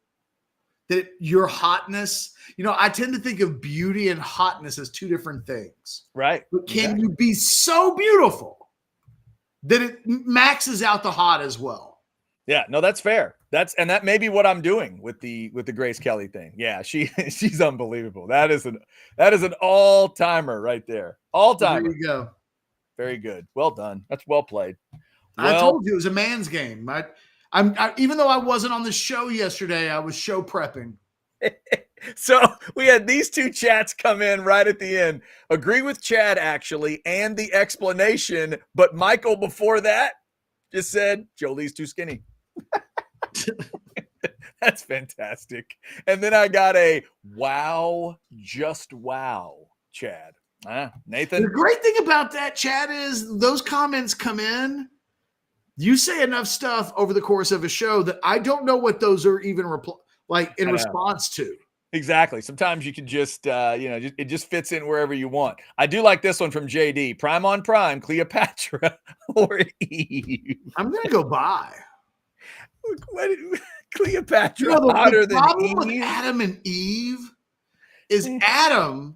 Speaker 1: that your hotness, I tend to think of beauty and hotness as two different things.
Speaker 2: Right.
Speaker 1: But can you be so beautiful that it maxes out the hot as well?
Speaker 2: Yeah, no, that's fair. That may be what I'm doing with the Grace Kelly thing. Yeah, she's unbelievable. That is an all-timer right there. All-timer.
Speaker 1: There you go.
Speaker 2: Very good. Well done. That's well played.
Speaker 1: I told you it was a man's game. I even though I wasn't on the show yesterday, I was show prepping.
Speaker 2: So we had these two chats come in right at the end. Agree with Chad, actually, and the explanation. But Michael, before that, just said, Jolie's too skinny. That's fantastic. And then I got a wow, just wow, Chad. Nathan.
Speaker 1: The great thing about that, Chad, is those comments come in. You say enough stuff over the course of a show that I don't know what those are even in response to.
Speaker 2: Exactly. Sometimes you can just, it just fits in wherever you want. I do like this one from JD. Prime on Prime, Cleopatra or Eve.
Speaker 1: I'm going to go by.
Speaker 2: Cleopatra hotter than Eve?
Speaker 1: The problem with Adam and Eve is Adam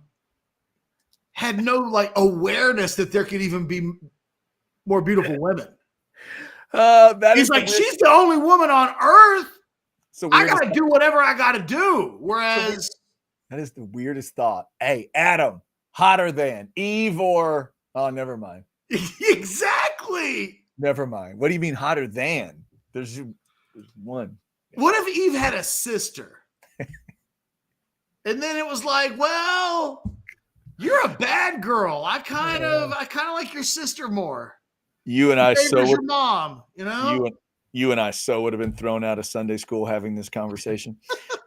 Speaker 1: had no awareness that there could even be more beautiful women. He's like, she's the only woman on earth. So I got to do whatever I got to do. Whereas
Speaker 2: that is the weirdest thought. Hey, Adam, hotter than Eve or, oh, never mind.
Speaker 1: Exactly.
Speaker 2: Never mind. What do you mean hotter than? There's one.
Speaker 1: What if Eve had a sister? And then it was like, well, you're a bad girl. I kind of like your sister more.
Speaker 2: You and I
Speaker 1: your mom,
Speaker 2: You and I would have been thrown out of Sunday school having this conversation.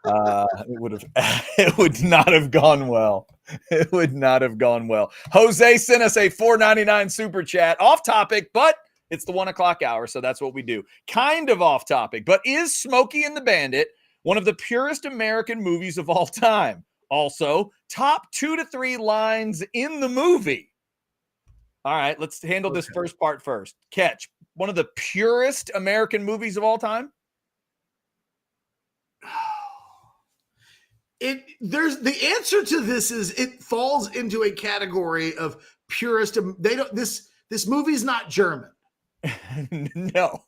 Speaker 2: It would not have gone well. It would not have gone well. Jose sent us a $4.99 super chat. Off topic, but it's the 1:00 hour, so that's what we do. Kind of off topic, but is Smokey and the Bandit one of the purest American movies of all time? Also, top 2 to 3 lines in the movie. All right, let's handle this first part first. Catch, one of the purest American movies of all time?
Speaker 1: There's the answer to this is it falls into a category of purest. This movie's not German.
Speaker 2: No.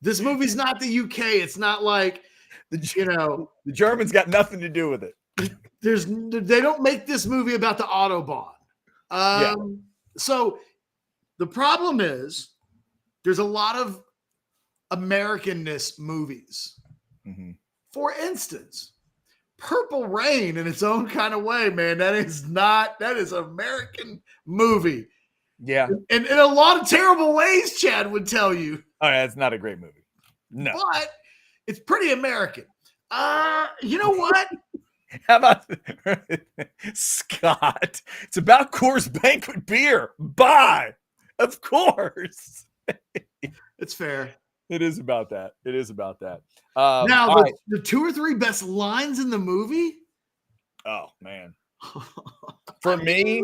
Speaker 1: This movie's not the UK. It's not like
Speaker 2: the Germans got nothing to do with it.
Speaker 1: They don't make this movie about the Autobahn. So the problem is there's a lot of Americanness movies. Mm-hmm. For instance, Purple Rain in its own kind of way, man, that is an American movie.
Speaker 2: Yeah.
Speaker 1: And in a lot of terrible ways, Chad would tell you.
Speaker 2: Oh, yeah, it's not a great movie. No.
Speaker 1: But it's pretty American. You know what?
Speaker 2: How about Scott? It's about Coors Banquet beer. Bye. Of course.
Speaker 1: It's fair.
Speaker 2: It is about that.
Speaker 1: Now, the 2 or 3 best lines in the movie?
Speaker 2: Oh, man. For me,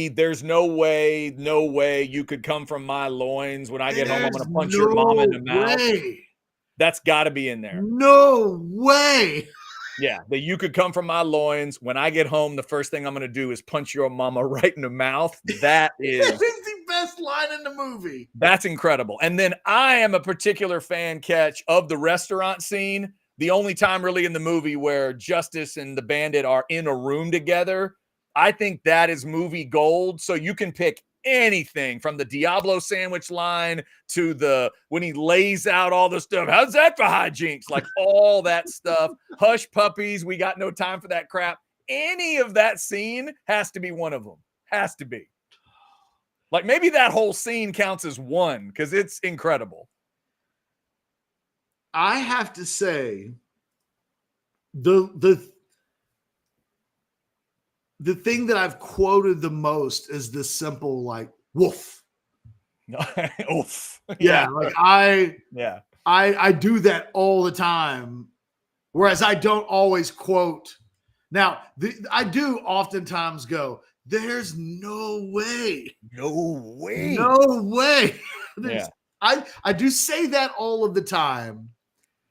Speaker 2: there's no way you could come from my loins. When I get home, I'm going to punch your mom in the mouth. That's got to be in there.
Speaker 1: No way.
Speaker 2: Yeah, that you could come from my loins. When I get home, the first thing I'm going to do is punch your mama right in the mouth. That is
Speaker 1: the best line in the movie.
Speaker 2: That's incredible. And then I am a particular fan, Catch, of the restaurant scene. The only time really in the movie where Justice and the Bandit are in a room together. I think that is movie gold. So you can pick anything from the Diablo sandwich line to when he lays out all the stuff. How's that for hijinks? Like all that stuff. Hush puppies. We got no time for that crap. Any of that scene has to be one of them. Has to be. Like maybe that whole scene counts as one because it's incredible.
Speaker 1: I have to say, the thing that I've quoted the most is the simple like woof.
Speaker 2: Oof.
Speaker 1: Yeah, like I do that all the time. Whereas I don't always quote. Now, I do oftentimes go, there's no way.
Speaker 2: No way.
Speaker 1: No way.
Speaker 2: Yeah.
Speaker 1: I do say that all of the time.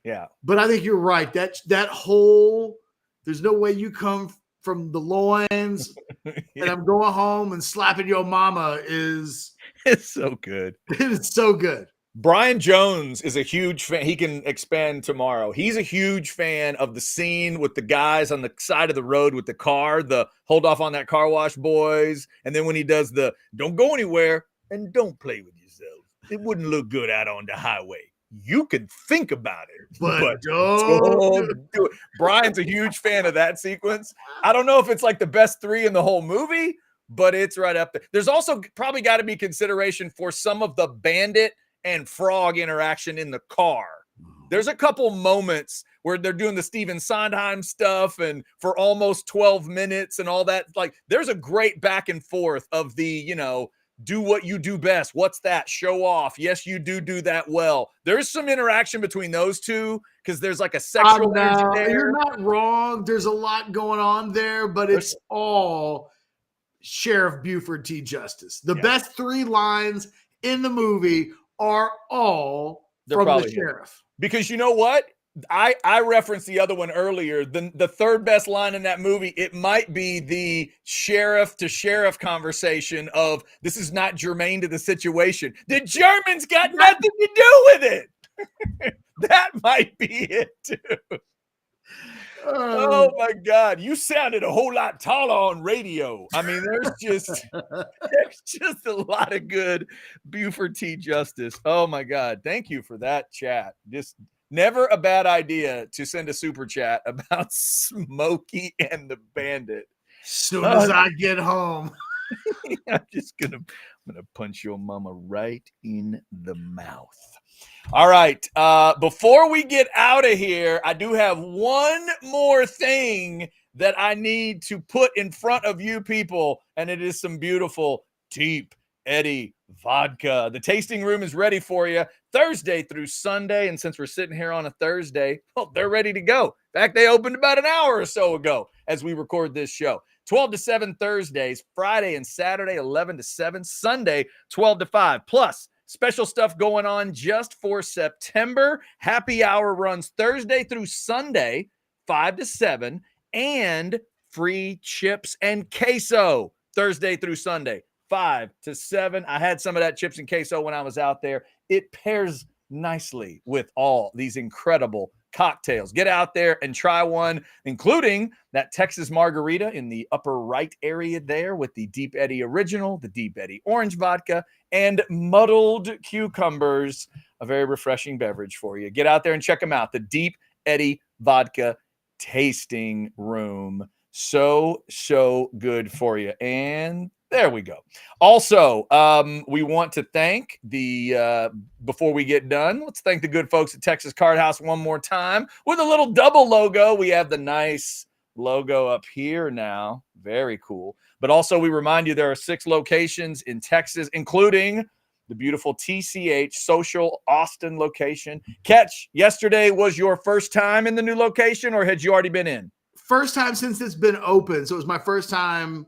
Speaker 2: Yeah.
Speaker 1: But I think you're right. That whole, there's no way you come from the loins and I'm going home and slapping your mama is.
Speaker 2: It's so good.
Speaker 1: It is so good.
Speaker 2: Brian Jones is a huge fan. He can expand tomorrow. He's a huge fan of the scene with the guys on the side of the road with the car, the hold off on that car wash boys. And then when he does the don't go anywhere and don't play with yourself. It wouldn't look good out on the highway. You can think about it, but don't do it. Brian's a huge fan of that sequence. I don't know if it's like the best 3 in the whole movie, but it's right up there. There's also probably got to be consideration for some of the Bandit and Frog interaction in the car. There's a couple moments where they're doing the Stephen Sondheim stuff and for almost 12 minutes and all that. Like there's a great back and forth of the, do what you do best. What's that? Show off. Yes, you do that well. There's some interaction between those two because there's like a sexual energy there.
Speaker 1: You're not wrong. There's a lot going on there, but it's all Sheriff Buford T. Justice. The best 3 lines in the movie are all from the sheriff.
Speaker 2: Because you know what? I referenced the other one earlier. The third best line in that movie, it might be the sheriff to sheriff conversation of this is not germane to the situation. The Germans got nothing to do with it. That might be it too. Oh my God. You sounded a whole lot taller on radio. I mean, there's just a lot of good Buford T. Justice. Oh my God. Thank you for that chat. Just never a bad idea to send a super chat about Smokey and the Bandit.
Speaker 1: As soon as I get home.
Speaker 2: I'm gonna punch your mama right in the mouth. All right. Before we get out of here, I do have one more thing that I need to put in front of you people, and it is some beautiful Deep Eddy vodka. The tasting room is ready for you Thursday through Sunday, and since we're sitting here on a Thursday, well, they're ready to go. In fact, they opened about an hour or so ago as we record this show. 12 to 7 Thursdays, Friday and Saturday, 11 to 7, Sunday, 12 to 5. Plus, special stuff going on just for September. Happy hour runs Thursday through Sunday, 5 to 7, and free chips and queso Thursday through Sunday, 5 to 7. I had some of that chips and queso when I was out there. It pairs nicely with all these incredible cocktails. Get out there and try one, including that Texas margarita in the upper right area there with the Deep Eddy Original, the Deep Eddy Orange Vodka, and muddled cucumbers, a very refreshing beverage for you. Get out there and check them out. The Deep Eddy Vodka Tasting Room. So good for you. And there we go. Also, we want to thank before we get done, let's thank the good folks at Texas Card House one more time with a little double logo. We have the nice logo up here now. Very cool. But also we remind you there are 6 locations in Texas, including the beautiful TCH Social Austin location. Catch, yesterday was your first time in the new location, or had you already been in?
Speaker 1: First time since it's been open. So it was my first time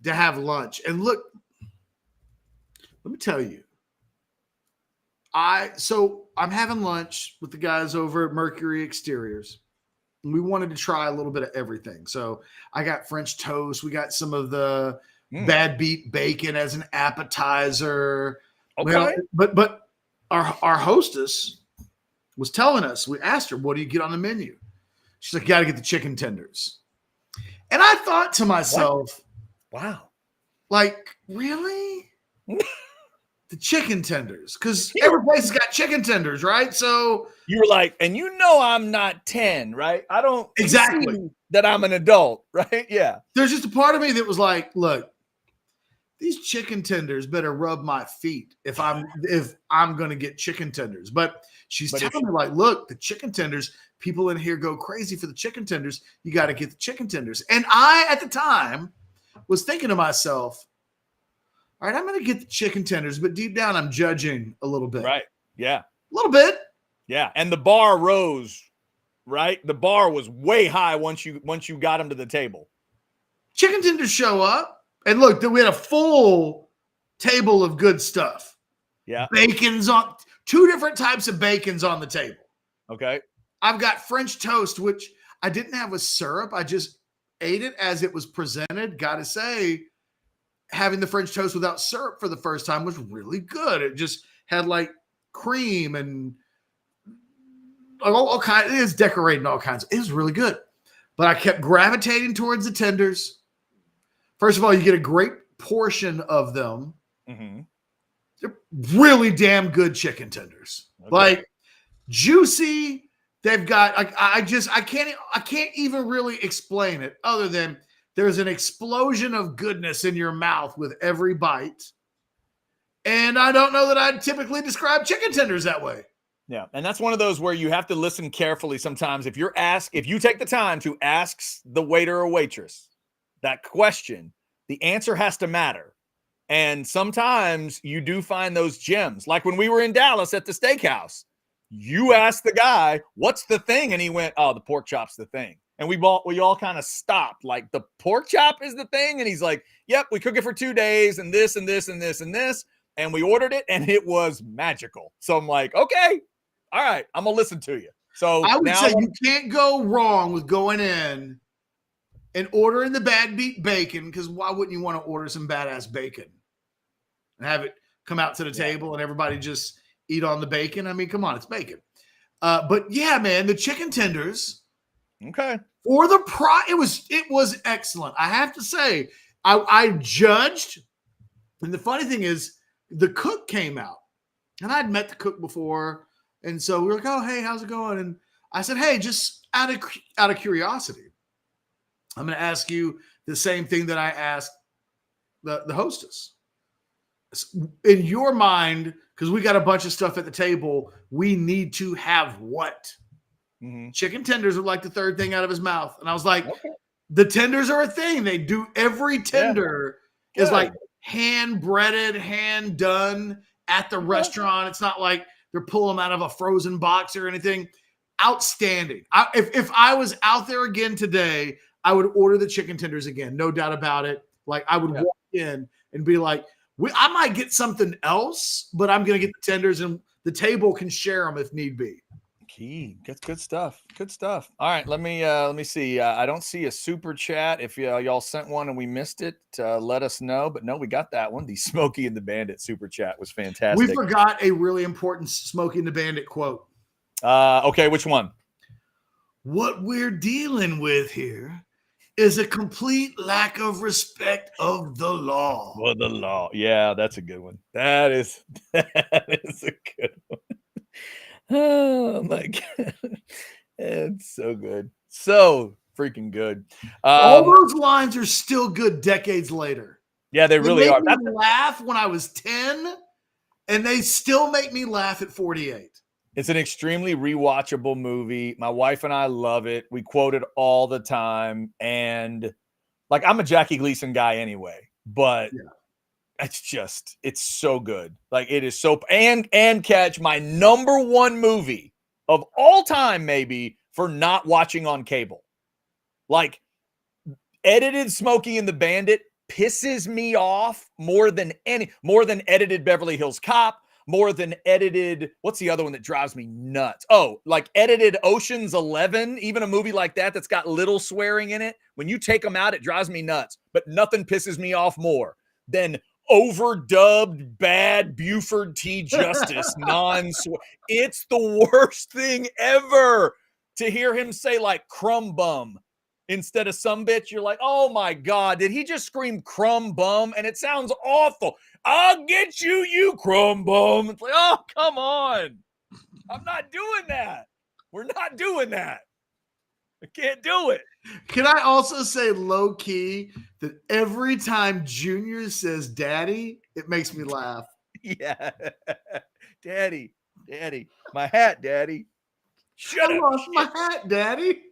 Speaker 1: to have lunch. And look, let me tell you, I'm having lunch with the guys over at Mercury Exteriors. We wanted to try a little bit of everything. So I got French toast. We got some of the bad beat bacon as an appetizer.
Speaker 2: Okay.
Speaker 1: But our hostess was telling us, we asked her, what do you get on the menu? She's like, got to get the chicken tenders. And I thought to myself,
Speaker 2: wow,
Speaker 1: like, really? The chicken tenders? Because every place has got chicken tenders, right? So
Speaker 2: you were like, and I'm not 10, right? I don't
Speaker 1: exactly
Speaker 2: see that I'm an adult, right? Yeah.
Speaker 1: There's just a part of me that was like, look, these chicken tenders better rub my feet if I'm going to get chicken tenders. But she's telling me, like, look, the chicken tenders, people in here go crazy for the chicken tenders. You got to get the chicken tenders. And I, at the time, was thinking to myself, all right, I'm going to get the chicken tenders, but deep down, I'm judging a little bit.
Speaker 2: Right. Yeah.
Speaker 1: A little bit.
Speaker 2: Yeah. And the bar rose, right? The bar was way high once you got them to the table.
Speaker 1: Chicken tenders show up. And look, we had a full table of good stuff.
Speaker 2: Yeah.
Speaker 1: Bacon's on, 2 different types of bacon's on the table.
Speaker 2: Okay.
Speaker 1: I've got French toast, which I didn't have with syrup. I just ate it as it was presented. Gotta say, having the French toast without syrup for the first time was really good. It just had like cream and all kinds. It is decorating all kinds. It was really good. But I kept gravitating towards the tenders. First of all, you get a great portion of them.
Speaker 2: Mm-hmm.
Speaker 1: They're really damn good chicken tenders. Okay. Like juicy. They've got. I can't even really explain it other than there's an explosion of goodness in your mouth with every bite. And I don't know that I'd typically describe chicken tenders that way.
Speaker 2: Yeah, and that's one of those where you have to listen carefully sometimes. If you take the time to ask the waiter or waitress that question, the answer has to matter. And sometimes you do find those gems. Like when we were in Dallas at the steakhouse, you asked the guy, what's the thing? And he went, oh, the pork chop's the thing. And we all kind of stopped, like, the pork chop is the thing? And he's like, yep, we cook it for 2 days and this and this and this and this. And we ordered it and it was magical. So I'm like, okay, all right, I'm going to listen to you. So
Speaker 1: I would say you can't go wrong with going in and ordering the bad beat bacon, because why wouldn't you want to order some badass bacon and have it come out to the table and everybody just eat on the bacon? I mean, come on, it's bacon. But yeah, man, the chicken tenders.
Speaker 2: Okay.
Speaker 1: For the it was excellent. I have to say, I judged, and the funny thing is, the cook came out, and I'd met the cook before, and so we were like, "Oh, hey, how's it going?" And I said, "Hey, just out of curiosity, I'm going to ask you the same thing that I asked the hostess. In your mind, because we got a bunch of stuff at the table, we need to have what?" Mm-hmm. Chicken tenders are like the third thing out of his mouth. And I was like, okay. The tenders are a thing. They do. Every tender is like hand breaded, hand done at the restaurant. It's not like they're pulling them out of a frozen box or anything. Outstanding. If I was out there again today, I would order the chicken tenders again. No doubt about it. Like I would walk in and be like, I might get something else, but I'm going to get the tenders and the table can share them if need be.
Speaker 2: Key. Good stuff. Good stuff. All right. Let me see. I don't see a super chat. If y'all sent one and we missed it, let us know. But no, we got that one. The Smokey and the Bandit super chat was fantastic.
Speaker 1: We forgot a really important Smokey and the Bandit quote.
Speaker 2: Okay. Which one?
Speaker 1: What we're dealing with here is a complete lack of respect of the law.
Speaker 2: Well, the law. Yeah, that's a good one. That is a good one. Oh my God. It's so good. So freaking good.
Speaker 1: All those lines are still good decades later.
Speaker 2: Yeah, they really are.
Speaker 1: They made me laugh when I was 10, and they still make me laugh at 48.
Speaker 2: It's an extremely rewatchable movie. My wife and I love it. We quote it all the time. And like, I'm a Jackie Gleason guy anyway, but it's so good. Like it is so, and catch my number one movie of all time, maybe, for not watching on cable. Like edited Smokey and the Bandit pisses me off more than edited Beverly Hills Cop, more than edited, what's the other one that drives me nuts? Oh, like edited Ocean's 11, even a movie like that that's got little swearing in it. When you take them out, it drives me nuts. But nothing pisses me off more than overdubbed bad Buford T. Justice non-swear. It's the worst thing ever to hear him say like crumb bum instead of some bitch. You're like, oh my God, did he just scream crumb bum? And it sounds awful. I'll get you, you crumb bum. It's like, oh, come on. I'm not doing that. We're not doing that. I can't do it.
Speaker 1: Can I also say low key that every time Junior says daddy, it makes me laugh.
Speaker 2: Yeah. Daddy, my hat, daddy. Shut
Speaker 1: I
Speaker 2: up.
Speaker 1: lost my hat, daddy.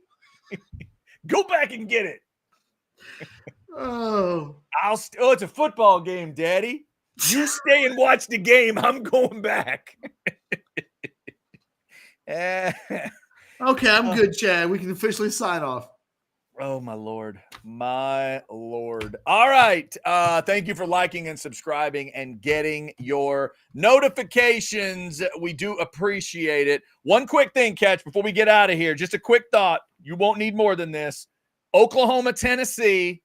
Speaker 2: Go back and get it.
Speaker 1: Oh.
Speaker 2: It's a football game, daddy. You stay and watch the game. I'm going back.
Speaker 1: Okay, I'm good, Chad. We can officially sign off.
Speaker 2: Oh, my Lord. My Lord. All right. Thank you for liking and subscribing and getting your notifications. We do appreciate it. One quick thing, Catch, before we get out of here. Just a quick thought. You won't need more than this. Oklahoma, Tennessee.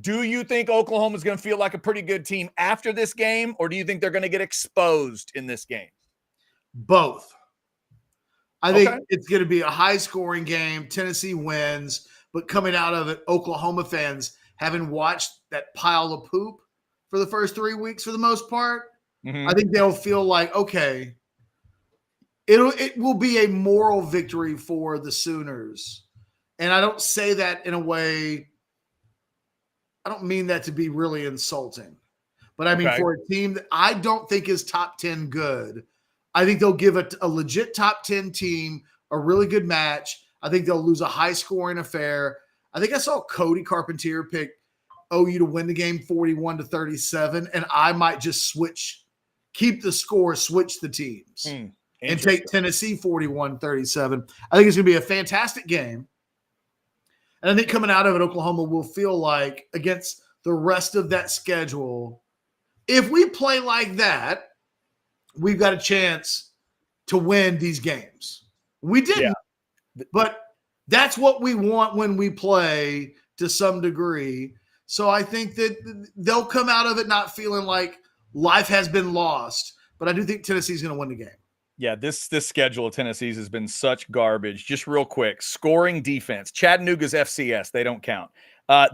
Speaker 2: Do you think Oklahoma is going to feel like a pretty good team after this game, or do you think they're going to get exposed in this game?
Speaker 1: Both. I think it's going to be a high-scoring game. Tennessee wins. But coming out of it, Oklahoma fans, having watched that pile of poop for the first 3 weeks for the most part, I think they'll feel like, okay, it will be a moral victory for the Sooners. And I don't say that in a way, I don't mean that to be really insulting. But I mean, for a team that I don't think is top 10 good, I think they'll give a legit top 10 team a really good match. I think they'll lose a high-scoring affair. I think I saw Cody Carpentier pick OU to win the game 41-37, and I might just keep the score, switch the teams, and take Tennessee 41-37. I think it's going to be a fantastic game. And I think coming out of it, Oklahoma will feel like against the rest of that schedule, if we play like that, we've got a chance to win these games. We didn't. Yeah. But that's what we want when we play to some degree. So I think that they'll come out of it not feeling like life has been lost. But I do think Tennessee's going to win the game. Yeah,
Speaker 2: this schedule of Tennessee's has been such garbage. Just real quick, scoring defense. Chattanooga's FCS. They don't count.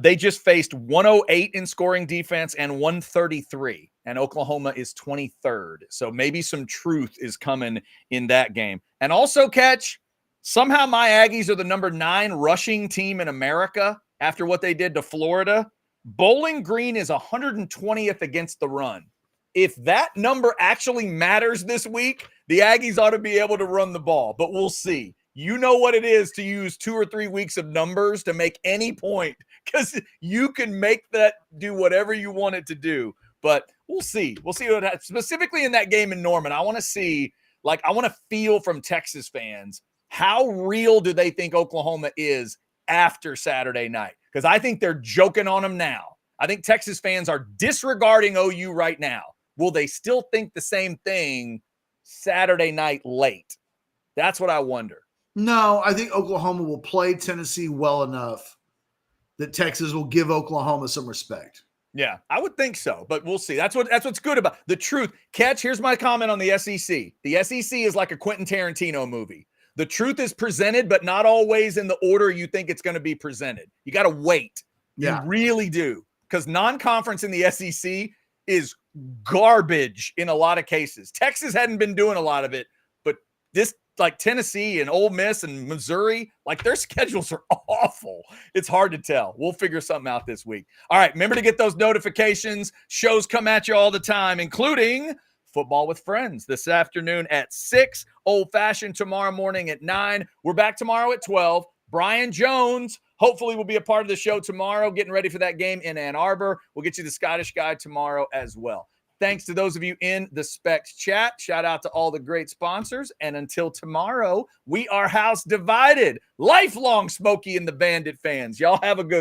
Speaker 2: They just faced 108 in scoring defense and 133. And Oklahoma is 23rd. So maybe some truth is coming in that game. And also, Catch, somehow my Aggies are the number 9 rushing team in America after what they did to Florida. Bowling Green is 120th against the run. If that number actually matters this week, the Aggies ought to be able to run the ball, but we'll see. You know what it is to use 2 or 3 weeks of numbers to make any point, because you can make that do whatever you want it to do. But we'll see. We'll see what happens. Specifically in that game in Norman, I want to see, I want to feel from Texas fans, how real do they think Oklahoma is after Saturday night? Because I think they're joking on them now. I think Texas fans are disregarding OU right now. Will they still think the same thing Saturday night late? That's what I wonder.
Speaker 1: No, I think Oklahoma will play Tennessee well enough that Texas will give Oklahoma some respect.
Speaker 2: Yeah, I would think so, but we'll see. That's what's good about the truth. Catch, here's my comment on the SEC. The SEC is like a Quentin Tarantino movie. The truth is presented, but not always in the order you think it's going to be presented. You got to wait. Yeah. You really do. Because non-conference in the SEC is garbage in a lot of cases. Texas hadn't been doing a lot of it, but this, Tennessee and Ole Miss and Missouri, their schedules are awful. It's hard to tell. We'll figure something out this week. All right, remember to get those notifications. Shows come at you all the time, including Football with Friends this afternoon at 6, Old Fashioned tomorrow morning at 9. We're back tomorrow at 12. Brian Jones hopefully will be a part of the show tomorrow, getting ready for that game in Ann Arbor. We'll get you the Scottish Guide tomorrow as well. Thanks to those of you in the Specs chat. Shout out to all the great sponsors. And until tomorrow, we are house divided. Lifelong Smokey and the Bandit fans. Y'all have a good